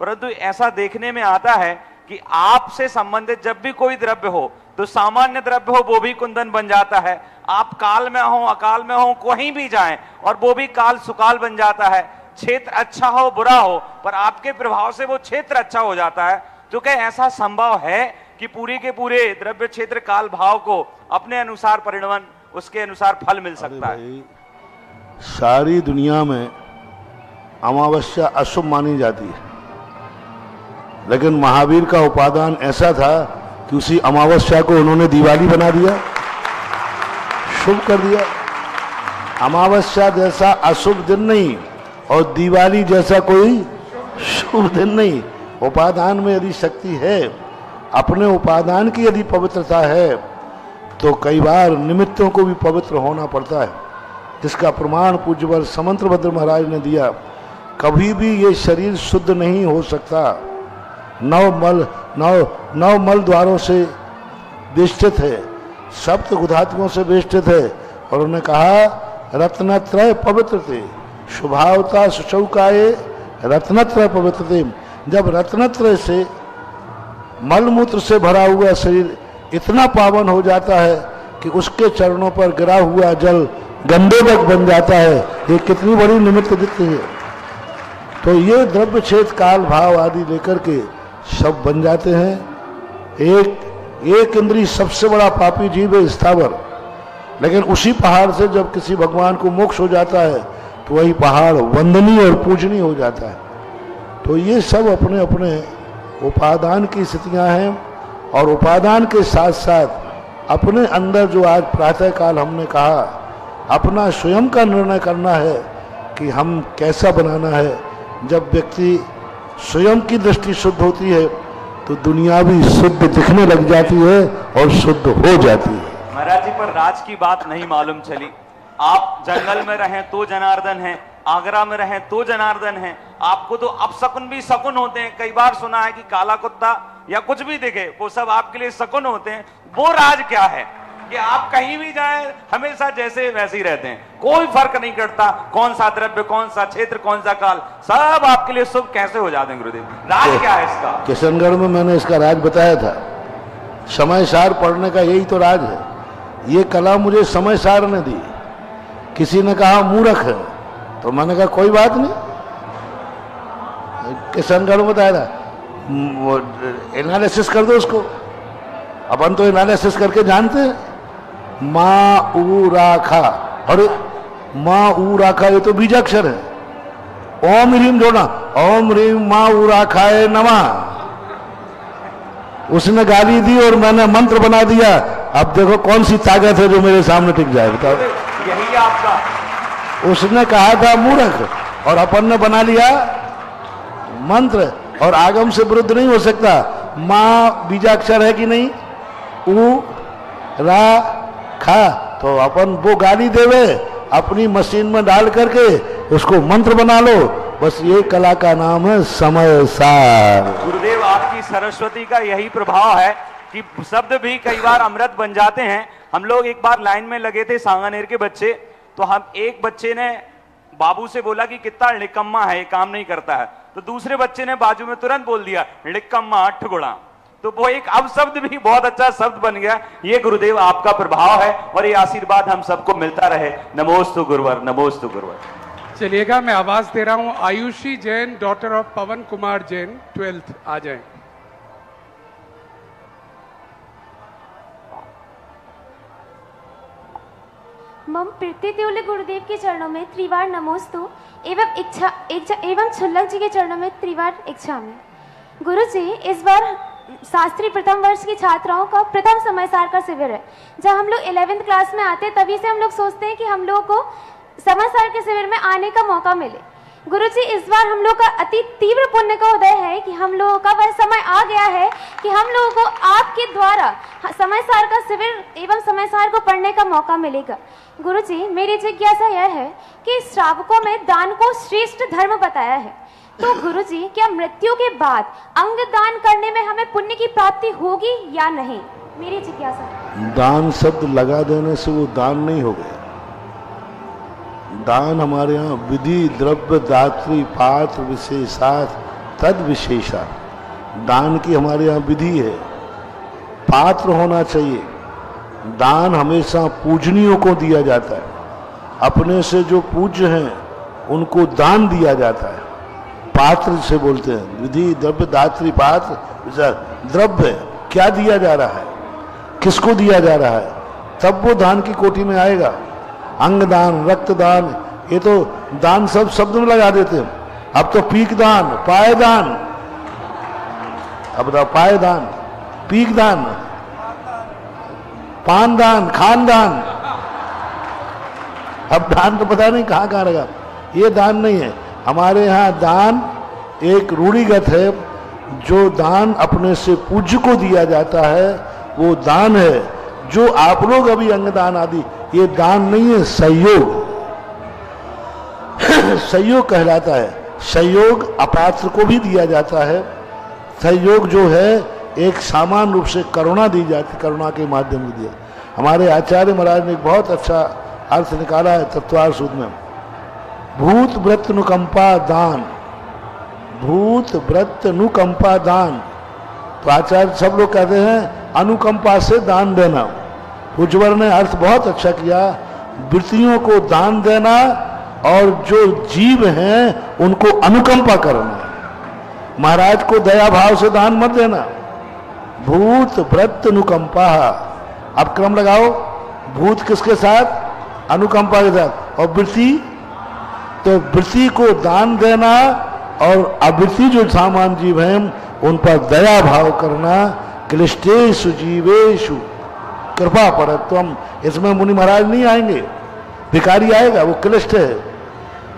परंतु ऐसा देखने में आता है कि आपसे संबंधित जब भी कोई द्रव्य हो तो सामान्य द्रव्य हो वो भी कुंदन बन जाता है। आप काल में हो अकाल में हो कहीं भी जाएं और वो भी काल सुकाल बन जाता है। क्षेत्र अच्छा हो बुरा हो, पर आपके प्रभाव से वो क्षेत्र अच्छा हो जाता है। तो क्या ऐसा संभव है कि पूरे के पूरे द्रव्य क्षेत्र काल भाव को अपने अनुसार परिणमन, उसके अनुसार फल मिल सकता है? सारी दुनिया में अमावस्या अशुभ मानी जाती है, लेकिन महावीर का उपादान ऐसा था कि उसी अमावस्या को उन्होंने दिवाली बना दिया, शुभ कर दिया। अमावस्या जैसा अशुभ दिन नहीं और दिवाली जैसा कोई शुभ दिन नहीं। उपादान में यदि शक्ति है, अपने उपादान की यदि पवित्रता है, तो कई बार निमित्तों को भी पवित्र होना पड़ता है, जिसका प्रमाण पूज्यवर समंतभद्र महाराज ने दिया। कभी भी ये शरीर शुद्ध नहीं हो सकता, नौ मल द्वारों से वेष्टित है, सप्त गुधात्मों से वेष्टित है। और उन्होंने कहा रत्नत्रय पवित्र थे, शुभावता सुचौकाये रत्नत्रय पवित्र थे। जब रत्नत्रय से मलमूत्र से भरा हुआ शरीर इतना पावन हो जाता है कि उसके चरणों पर गिरा हुआ जल गंधोदक बन जाता है, ये कितनी बड़ी निमित्त दिखती है। तो ये द्रव्य छेद काल भाव आदि लेकर के सब बन जाते हैं। एक इंद्री सबसे बड़ा पापी जीव है स्थावर, लेकिन उसी पहाड़ से जब किसी भगवान को मोक्ष हो जाता है तो वही पहाड़ वंदनीय और पूजनीय हो जाता है। तो ये सब अपने अपने उपादान की स्थितियां हैं, और उपादान के साथ साथ अपने अंदर जो आज प्रातः काल हमने कहा अपना स्वयं का निर्णय करना है कि हम कैसा बनाना है। जब व्यक्ति स्वयं की दृष्टि शुद्ध होती है तो दुनिया भी शुद्ध दिखने लग जाती है और शुद्ध हो जाती है। महाराज जी, पर राज की बात नहीं मालूम चली। आप जंगल में रहें तो जनार्दन है, आगरा में रहें तो जनार्दन है, आपको तो अपशकुन भी शकुन होते हैं। कई बार सुना है कि काला कुत्ता या कुछ भी दिखे वो सब आपके लिए शकुन होते हैं। वो राज क्या है कि आप कहीं भी जाएं हमेशा जैसे वैसे ही रहते हैं, कोई फर्क नहीं करता कौन सा द्रव्य, कौन सा क्षेत्र, कौन सा काल, सब आपके लिए शुभ कैसे हो जाते हैं गुरुदेव? राज क्या है इसका? किशनगढ़ में मैंने इसका राज बताया था। समय सार पढ़ने का यही तो राज है। ये कला मुझे समय सार ने दी। किसी ने कहा मूर्ख है तो मैंने कहा कोई बात नहीं, किशनगढ़ में बताया था एनालिसिस कर दो उसको। अपन तो एनालिसिस करके जानते हैं। माँ ऊ राखा, अरे माँ ऊ राखा ये तो बीजाक्षर है। ओम ह्रीम जोड़ना, ओम ह्रीम माँ ऊ राखाए नमः। उसने गाली दी और मैंने मंत्र बना दिया। अब देखो कौन सी ताकत है जो मेरे सामने टिक जाए, बताओ। यही आपका। उसने कहा था मूर्ख और अपन ने बना लिया मंत्र, और आगम से विरुद्ध नहीं हो सकता। माँ बीजाक्षर है कि नहीं, ऊ रा खा, तो अपन वो गाली देवे अपनी मशीन में डाल करके उसको मंत्र बना लो। बस ये कला का नाम है समय सार। गुरुदेव, आपकी सरस्वती का यही प्रभाव है कि शब्द भी कई बार अमृत बन जाते हैं। हम लोग एक बार लाइन में लगे थे सांगानेर के बच्चे, तो हम एक बच्चे ने बाबू से बोला कि कितना निकम्मा है, ये काम नहीं करता है। तो दूसरे बच्चे ने बाजू में तुरंत बोल दिया निकम्मा 8 गुणा। तो वो एक अब शब्द भी बहुत अच्छा शब्द बन गया। ये गुरुदेव आपका प्रभाव है और ये आशीर्वाद हम सबको मिलता रहे। नमोस्तु गुरुवर, नमोस्तु गुरुवर। चलिएगा, मैं आवाज दे रहा हूं Ayushi Jain, daughter of Pawan Kumar Jain, 12th, आ जाएं। मम प्रीतित्युल्य गुरुदेव के चरणों में त्रिवार नमोस्तु एवं छुल्लक जी के चरणों में त्रिवार इच्छा में। गुरु जी, इस बार शास्त्री प्रथम वर्ष की छात्राओं का प्रथम समय सार का शिविर है। जब हम लोग 11th क्लास में आते तभी से हम लोग सोचते हैं कि हम लोगों को समय सार के शिविर में आने का मौका मिले। गुरु जी, इस बार हम लोग का अति तीव्र पुण्य का उदय है कि हम लोगों का वह समय आ गया है कि हम लोगों को आपके द्वारा समय सार का शिविर एवं समय सार को पढ़ने का मौका मिलेगा। गुरु जी, मेरी जिज्ञासा यह है कि श्रावकों में दान को श्रेष्ठ धर्म बताया है, तो गुरु जी क्या मृत्यु के बाद अंग दान करने में हमें पुण्य की प्राप्ति होगी या नहीं? मेरी जिज्ञासा। दान शब्द लगा देने से वो दान नहीं हो गया। दान हमारे यहाँ विधि द्रव्य दात्री पात्र विशेषात तद विशेषा। दान की हमारे यहाँ विधि है, पात्र होना चाहिए। दान हमेशा पूजनीयों को दिया जाता है। अपने से जो पूज्य हैं उनको दान दिया जाता है। पात्र से बोलते हैं, विधि द्रव्य दात्री पात्र। द्रव्य क्या दिया जा रहा है, किसको दिया जा रहा है, तब वो दान की कोटि में आएगा। अंगदान, रक्तदान, ये तो दान सब शब्द में लगा देते हैं। अब तो पीक दान, पायदान, अब बताओ पायदान, पीक दान, पान दान, खानदान। अब दान तो पता नहीं कहाँ कहाँ लगा। ये दान नहीं है हमारे यहाँ। दान एक रूढ़िगत है। जो दान अपने से पूज्य को दिया जाता है वो दान है। जो आप लोग अभी अंगदान आदि, ये दान नहीं है, सहयोग सहयोग कहलाता है। सहयोग अपात्र को भी दिया जाता है। सहयोग जो है एक सामान्य रूप से करुणा दी जाती, करुणा के माध्यम से दिया। हमारे आचार्य महाराज ने एक बहुत अच्छा अर्थ निकाला है तत्वार सूत्र में। भूत व्रत नुकंपा दान, भूत व्रत नुकंपा दान। तो आचार्य सब लोग कहते हैं अनुकंपा से दान देना। पूज्यवर ने अर्थ बहुत अच्छा किया। वृत्तियों को दान देना और जो जीव हैं उनको अनुकंपा करना। महाराज को दया भाव से दान मत देना। भूत व्रत अनुकंपा, अब क्रम लगाओ, भूत किसके साथ? अनुकंपा के साथ। और वृत्ति, तो वृत्ति को दान देना और अवृत्ति जो सामान जीव हैं उन पर दया भाव करना। क्लिष्टेषु जीवेषु कृपा परत्वम, इसमें मुनि महाराज नहीं आएंगे, भिखारी आएगा, वो क्लिष्ट है।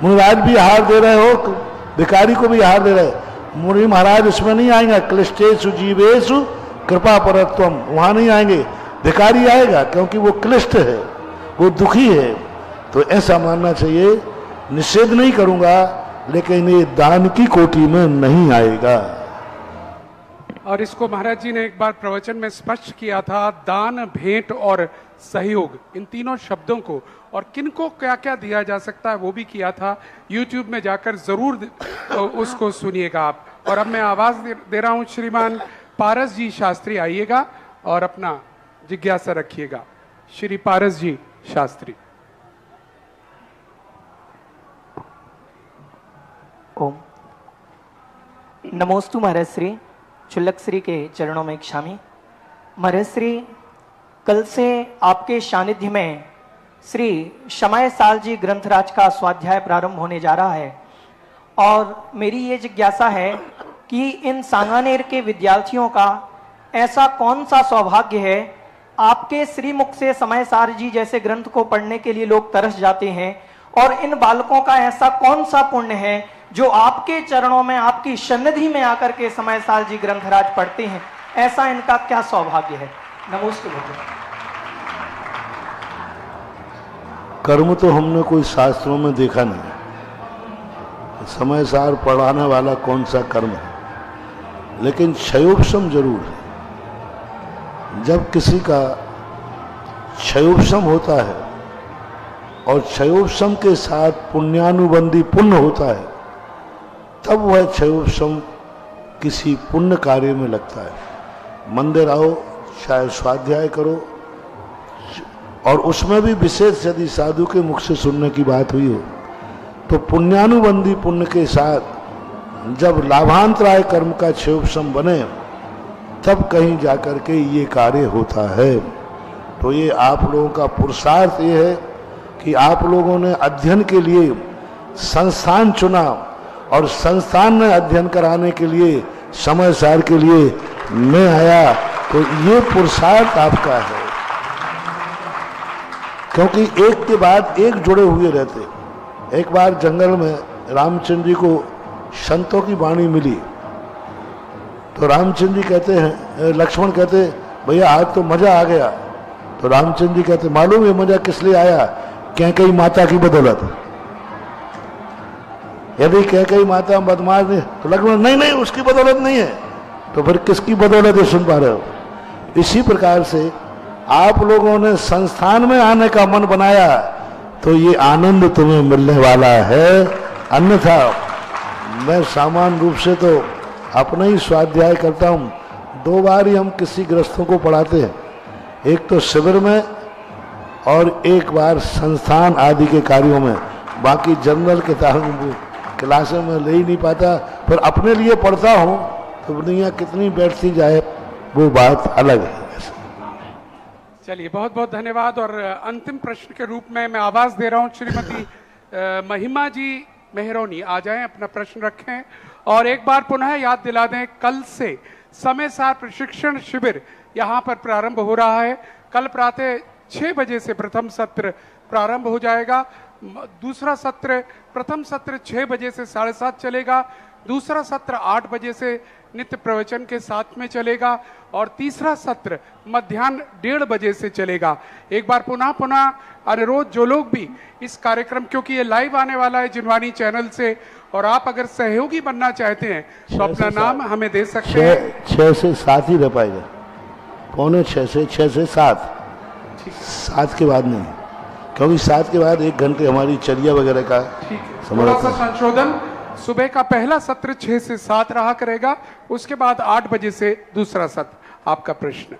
मुनि महाराज भी आहार दे रहे हो, भिखारी को भी आहार दे रहे, मुनि महाराज उसमें नहीं आएंगे। क्लिष्टेषु जीवेषु कृपा परत्वम, वहां नहीं आएंगे, भिखारी आएगा, क्योंकि वो क्लिष्ट है, वो दुखी है। तो ऐसा मानना चाहिए। निषेध नहीं करूंगा, लेकिन ये दान की कोटि में नहीं आएगा। और इसको महाराज जी ने एक बार प्रवचन में स्पष्ट किया था, दान, भेंट और सहयोग, इन तीनों शब्दों को और किनको क्या क्या दिया जा सकता है वो भी किया था। YouTube में जाकर जरूर उसको सुनिएगा आप। और अब मैं आवाज दे रहा हूं, श्रीमान पारस जी शास्त्री आइएगा और अपना जिज्ञासा रखिएगा। श्री पारस जी शास्त्री। ओम नमोस्तु महाराज श्री चुल्लक श्री के चरणों में क्षामी। महाराज श्री, कल से आपके सानिध्य में श्री शमय साल जी ग्रंथराज का स्वाध्याय प्रारंभ होने जा रहा है और मेरी ये जिज्ञासा है कि इन सांगानेर के विद्यार्थियों का ऐसा कौन सा सौभाग्य है, आपके श्रीमुख से समय सार जी जैसे ग्रंथ को पढ़ने के लिए लोग तरस जाते हैं, और इन बालकों का ऐसा कौन सा पुण्य है जो आपके चरणों में, आपकी सन्निधि में आकर के समय साल जी ग्रंथराज पढ़ते हैं, ऐसा इनका क्या सौभाग्य है? नमोस्तु भगवान। कर्म तो हमने कोई शास्त्रों में देखा नहीं, समय सार पढ़ाने वाला कौन सा कर्म है, लेकिन क्षयोपशम जरूर है। जब किसी का क्षयोपशम होता है और क्षयोपशम के साथ पुण्यानुबंधी पुण्य होता है, तब वह क्षयोपशम किसी पुण्य कार्य में लगता है। मंदिर आओ, चाहे स्वाध्याय करो, और उसमें भी विशेष यदि साधु के मुख से सुनने की बात हुई हो, तो पुण्यानुबंधी पुण्य के साथ जब लाभांतराय कर्म का क्षयोपशम बने, तब कहीं जाकर के ये कार्य होता है। तो ये आप लोगों का पुरुषार्थ ये है कि आप लोगों ने अध्ययन के लिए संस्थान चुना और संस्थान में अध्ययन कराने के लिए, समय सार के लिए मैं आया, तो ये पुरुषार्थ आपका है। क्योंकि एक के बाद एक जुड़े हुए रहते। एक बार जंगल में रामचंद्र जी को संतों की वाणी मिली, तो रामचंद्र जी कहते हैं, लक्ष्मण कहते, भैया आज तो मजा आ गया। तो रामचंद्र जी कहते, मालूम है मजा किस लिए आया? कैकई माता की बदौलत। यदि कैकई माता बदमाश नहीं, तो लक्ष्मण नहीं उसकी बदौलत नहीं है, तो फिर किसकी बदौलत है? सुन पा रहे हो? इसी प्रकार से आप लोगों ने संस्थान में आने का मन बनाया, तो ये आनंद तुम्हें मिलने वाला है। अन्यथा मैं सामान्य रूप से तो अपना ही स्वाध्याय करता हूँ। 2 बार ही हम किसी गृहस्थों को पढ़ाते हैं, एक तो शिविर में और एक बार संस्थान आदि के कार्यों में। बाकी जनरल किताबों क्लासों में ले ही नहीं पाता, फिर अपने लिए पढ़ता हूँ, तो दुनिया कितनी बैठती जाए वो बात अलग है। चलिए, बहुत बहुत धन्यवाद। और अंतिम प्रश्न के रूप में मैं आवाज दे रहा हूँ, श्रीमती महिमा जी मेहरोनी आ जाएं, अपना प्रश्न रखें। और एक बार पुनः याद दिला दें, कल से समय सार प्रशिक्षण शिविर यहाँ पर प्रारंभ हो रहा है। कल प्रातः 6 बजे से प्रथम सत्र प्रारंभ हो जाएगा। दूसरा सत्र, प्रथम सत्र 6 बजे से 7:30 चलेगा, दूसरा सत्र 8 बजे से नित्य प्रवचन के साथ में चलेगा, और तीसरा सत्र मध्याह्न 1:30 बजे से चलेगा। एक बार पुनः अनुरोध, जो लोग भी इस कार्यक्रम, क्योंकि ये लाइव आने वाला है जिनवानी चैनल से, और आप अगर सहयोगी बनना चाहते हैं तो अपना नाम हमें दे सकते हैं। 6 से 7 ही रह पाएगा, 5:45 से 6 से 7, 7 के बाद नहीं, क्योंकि 7 के बाद 1 घंटे हमारी चर्या वगैरह का थोड़ा सा संशोधन। सुबह का पहला सत्र 6 से 7 रहा करेगा, उसके बाद 8 बजे से दूसरा सत्र। आपका प्रश्न?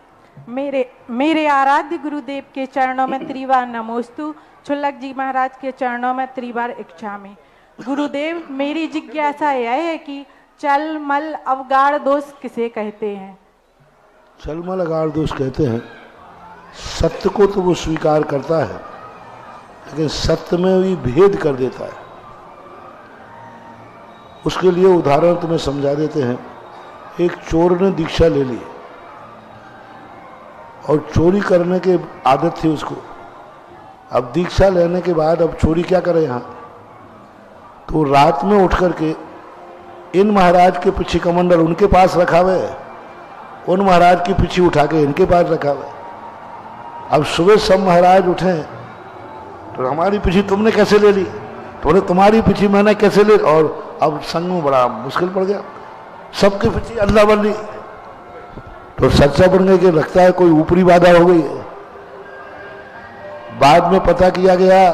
मेरे आराध्य गुरुदेव के चरणों में त्रिवार नमोस्तु। छुल्लक जी महाराज के चरणों में त्रिवार इच्छामि। गुरुदेव, मेरी जिज्ञासा यह है कि चल मल अवगाढ़ दोष किसे कहते हैं? चलमल अगाढ़ दोष कहते हैं, सत्य को तो वो स्वीकार करता है लेकिन सत्य में भी भेद कर देता है। उसके लिए उदाहरण तुम्हें समझा देते हैं। एक चोर ने दीक्षा ले ली और चोरी करने की आदत थी उसको। अब दीक्षा लेने के बाद अब चोरी क्या करे यहाँ, तो रात में उठ करके इन महाराज के पीछे कमंडल उनके पास रखा हुआ है, उन महाराज की पीछे उठा के इनके पास रखा हुआ है। अब सुबह सब महाराज उठे तो हमारी पीछे तुमने कैसे ले ली, थोड़े तुम्हारी पीछे मैंने कैसे ले, और अब संग में बड़ा मुश्किल पड़ गया। सबके पीछे अल्लाह बल्ली, तो सच्चा बनने के लगता है कोई ऊपरी बाधा हो गई है। बाद में पता किया गया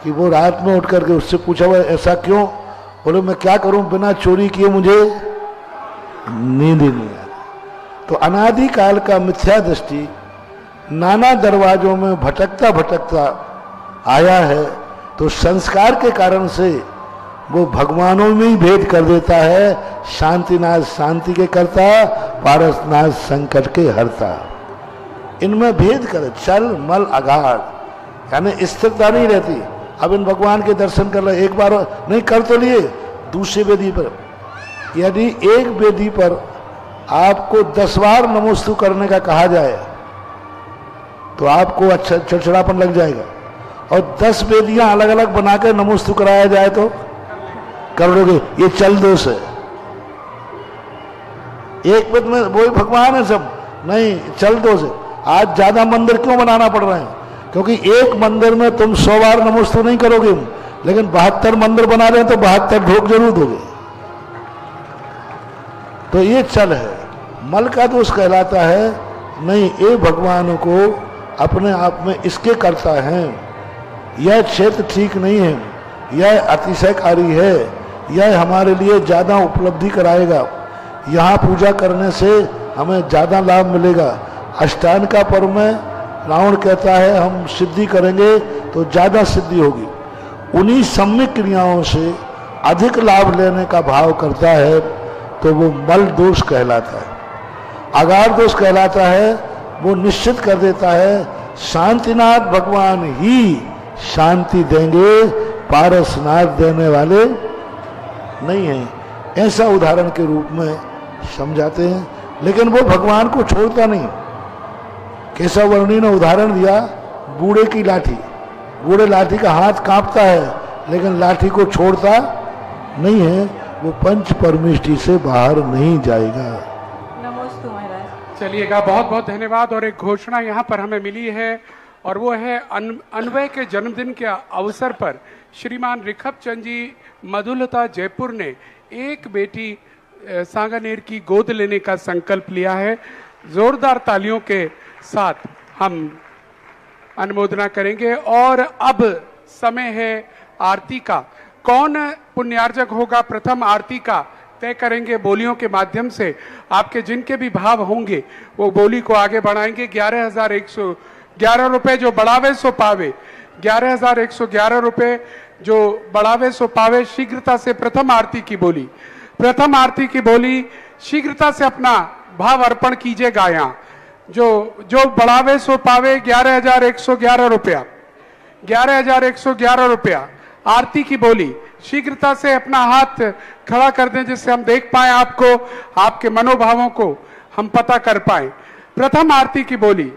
कि वो रात में उठ करके उससे पूछा हुआ ऐसा क्यों, बोले मैं क्या करूं, बिना चोरी किए मुझे नींद ही नहीं आती। तो अनादि काल का मिथ्या दृष्टि नाना दरवाजों में भटकता भटकता आया है, तो संस्कार के कारण से वो भगवानों में ही भेद कर देता है। शांतिनाथ शांति के करता, पारसनाथ संकट के हरता, इनमें भेद करे। चल मल अगाढ़ यानी स्थिरता नहीं रहती। अब इन भगवान के दर्शन कर ले, एक बार नहीं कर तो लिए, दूसरे वेदी पर, यदि एक वेदी पर आपको 10 बार नमोस्तु करने का कहा जाए तो आपको अच्छा चिड़चिड़ापन लग जाएगा, और 10 वेदियां अलग अलग बना के नमोस्तु कराया जाए तो कर लोगे। ये चल दोष है। एक वेद में वही भगवान है सब, नहीं चल दोष है। आज ज्यादा मंदिर क्यों बनाना पड़ रहे हैं, क्योंकि एक मंदिर में तुम 100 बार नमोस्तु नहीं करोगे, लेकिन 72 मंदिर बना रहे हैं तो 72 भोग जरूर दोगे। तो ये चल है, मल का दोष कहलाता है। नहीं, ये भगवान को अपने आप में इसके करता है, यह क्षेत्र ठीक नहीं है, यह अतिशयकारी है, यह हमारे लिए ज्यादा उपलब्धि कराएगा, यहाँ पूजा करने से हमें ज्यादा लाभ मिलेगा। अष्टांग का पर्व में रावण कहता है हम सिद्धि करेंगे तो ज्यादा सिद्धि होगी, उन्हीं सम्यक क्रियाओं से अधिक लाभ लेने का भाव करता है, तो वो मल दोष कहलाता है। अगाढ़ दोष कहलाता है, वो निश्चित कर देता है शांतिनाथ भगवान ही शांति देंगे, पारसनाथ देने वाले नहीं हैं। ऐसा उदाहरण के रूप में समझाते हैं, लेकिन वो भगवान को छोड़ता नहीं। केशव वर्णी ने उदाहरण दिया बूढ़े की लाठी, बूढ़े लाठी का हाथ कांपता है लेकिन लाठी को छोड़ता नहीं है, वो पंच परमिष्टि से बाहर नहीं जाएगा। नमोस्तु महाराज। चलिएगा, बहुत बहुत धन्यवाद। और एक घोषणा यहाँ पर हमें मिली है, और वो है अन्वय के जन्मदिन के अवसर पर श्रीमान रिखप चंद जी मधुलता जयपुर ने एक बेटी सांगानेर की गोद लेने का संकल्प लिया है। जोरदार तालियों के साथ हम अनुमोदना करेंगे। और अब समय है आरती का। कौन पुण्यार्जक होगा प्रथम आरती का तय करेंगे बोलियों के माध्यम से। आपके जिनके भी भाव होंगे वो बोली को आगे बढ़ाएंगे। 11,111 रुपए जो बढ़ावे सो पावे, 11,111 रुपए जो बढ़ावे सो पावे। शीघ्रता से प्रथम आरती की बोली, प्रथम आरती की बोली शीघ्रता से अपना भाव अर्पण कीजिएगा। यहाँ जो बढ़ावे सो पावे 11,111 रुपया, 11,111 रुपया आरती की बोली। शीघ्रता से अपना हाथ खड़ा कर दें जिससे हम देख पाए आपको, आपके मनोभावों को हम पता कर पाए। प्रथम आरती की बोली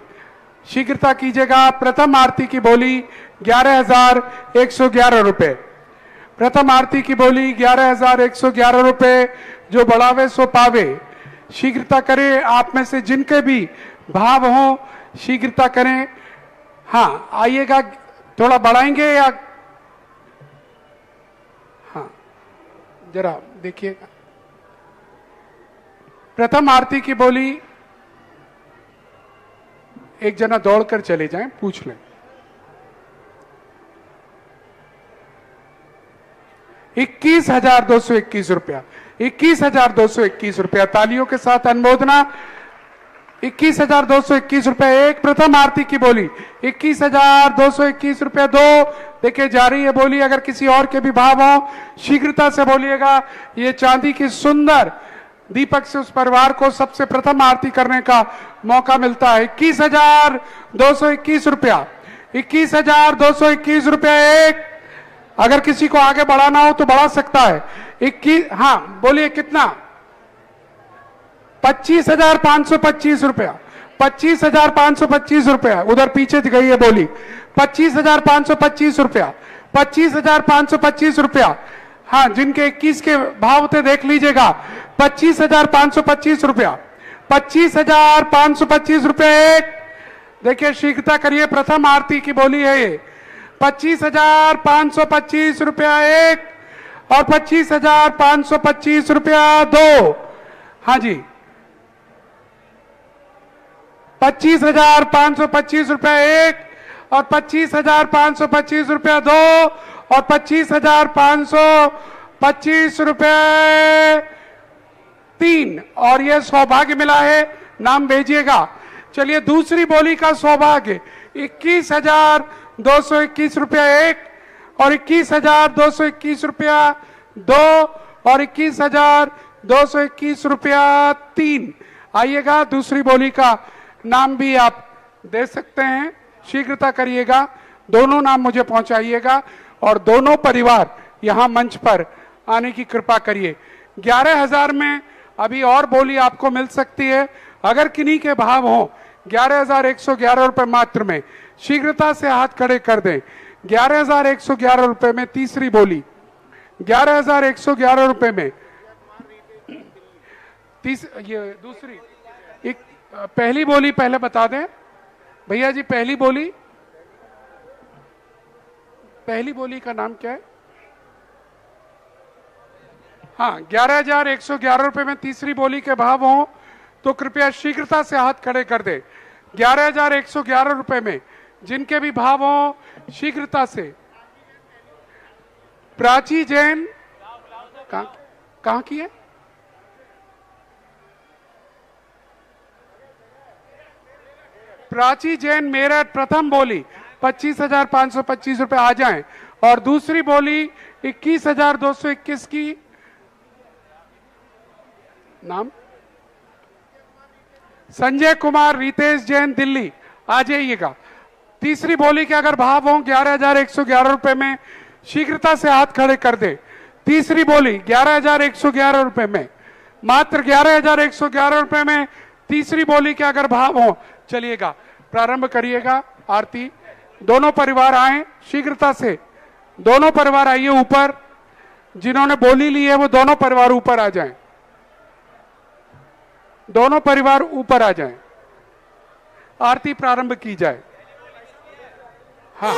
शीघ्रता कीजिएगा। प्रथम आरती की बोली 11,111 रुपए। प्रथम आरती की बोली 11,111 रुपए जो बढ़ावे सो पावे। शीघ्रता करें, आप में से जिनके भी भाव हो शीघ्रता करें। हाँ आइएगा, थोड़ा बढ़ाएंगे या हाँ जरा देखिएगा। प्रथम आरती की बोली एक जना दौड़कर चले जाएं, पूछ लें। 21,221 रुपया, 21,221 रुपया। तालियों के साथ अनुमोदना। 21,221 रुपए एक। प्रथम आरती की बोली 21,221 रुपए दो। देखिए जारी है बोली, अगर किसी और के भी भाव हो शीघ्रता से बोलिएगा। ये चांदी की सुंदर दीपक से उस परिवार को सबसे प्रथम आरती करने का मौका मिलता है। 21,221 रुपया, 21,221 रुपया एक। अगर किसी को आगे बढ़ाना हो तो बढ़ा सकता है। 21, हाँ बोलिए कितना? 25,525 रुपया, 25,525 रुपया। उधर पीछे गई है बोली 25,525 रुपया, 25,525 रुपया। हाँ, जिनके 21 के भाव थे देख लीजिएगा। 25,525 रुपया, 25,525 रुपया एक। देखिए शीघ्रता करिए, प्रथम आरती की बोली है ये। 25,525 रुपया एक और 25,525 रुपया दो। हाँ जी, 25,525 रुपया एक और 25,525 रुपया दो और 25,525 रुपये तीन। और यह सौभाग्य मिला है, नाम भेजिएगा। चलिए दूसरी बोली का सौभाग्य 21,221 रुपया एक और 21,221 रुपया दो और 21,221 रुपया तीन। आइएगा, दूसरी बोली का नाम भी आप दे सकते हैं, शीघ्रता करिएगा। दोनों नाम मुझे पहुंचाइएगा और दोनों परिवार यहां मंच पर आने की कृपा करिए। 11,000 में अभी और बोली आपको मिल सकती है। अगर किन्हीं के भाव हो 11,111 रुपए मात्र में, शीघ्रता से हाथ खड़े कर दें। 11,111 रुपए में तीसरी बोली, 11,111 रुपए में ये दूसरी। एक पहली बोली पहले बता दें भैया जी। पहली बोली का नाम क्या है? हाँ, 11,111 रुपए में तीसरी बोली के भाव हो तो कृपया शीघ्रता से हाथ खड़े कर दे। 11,111 रुपए में जिनके भी भाव हो शीघ्रता से। प्राची जैन कहां की है? प्राची जैन मेरठ, प्रथम बोली 25,525 रुपए आ जाएं। और दूसरी बोली 21,221 की नाम संजय कुमार, रितेश जैन, दिल्ली, आ जाइएगा। तीसरी बोली के अगर भाव हो 11,111 रुपए में, शीघ्रता से हाथ खड़े कर दे। तीसरी बोली 11,111 रुपए में, मात्र 11,111 रुपए में तीसरी बोली के अगर भाव हो, चलिएगा प्रारंभ करिएगा आरती। दोनों परिवार आए शीघ्रता से, दोनों परिवार आइए ऊपर। जिन्होंने बोली ली है वो दोनों परिवार ऊपर आ जाएं, दोनों परिवार ऊपर आ जाएं, आरती प्रारंभ की जाए। हाँ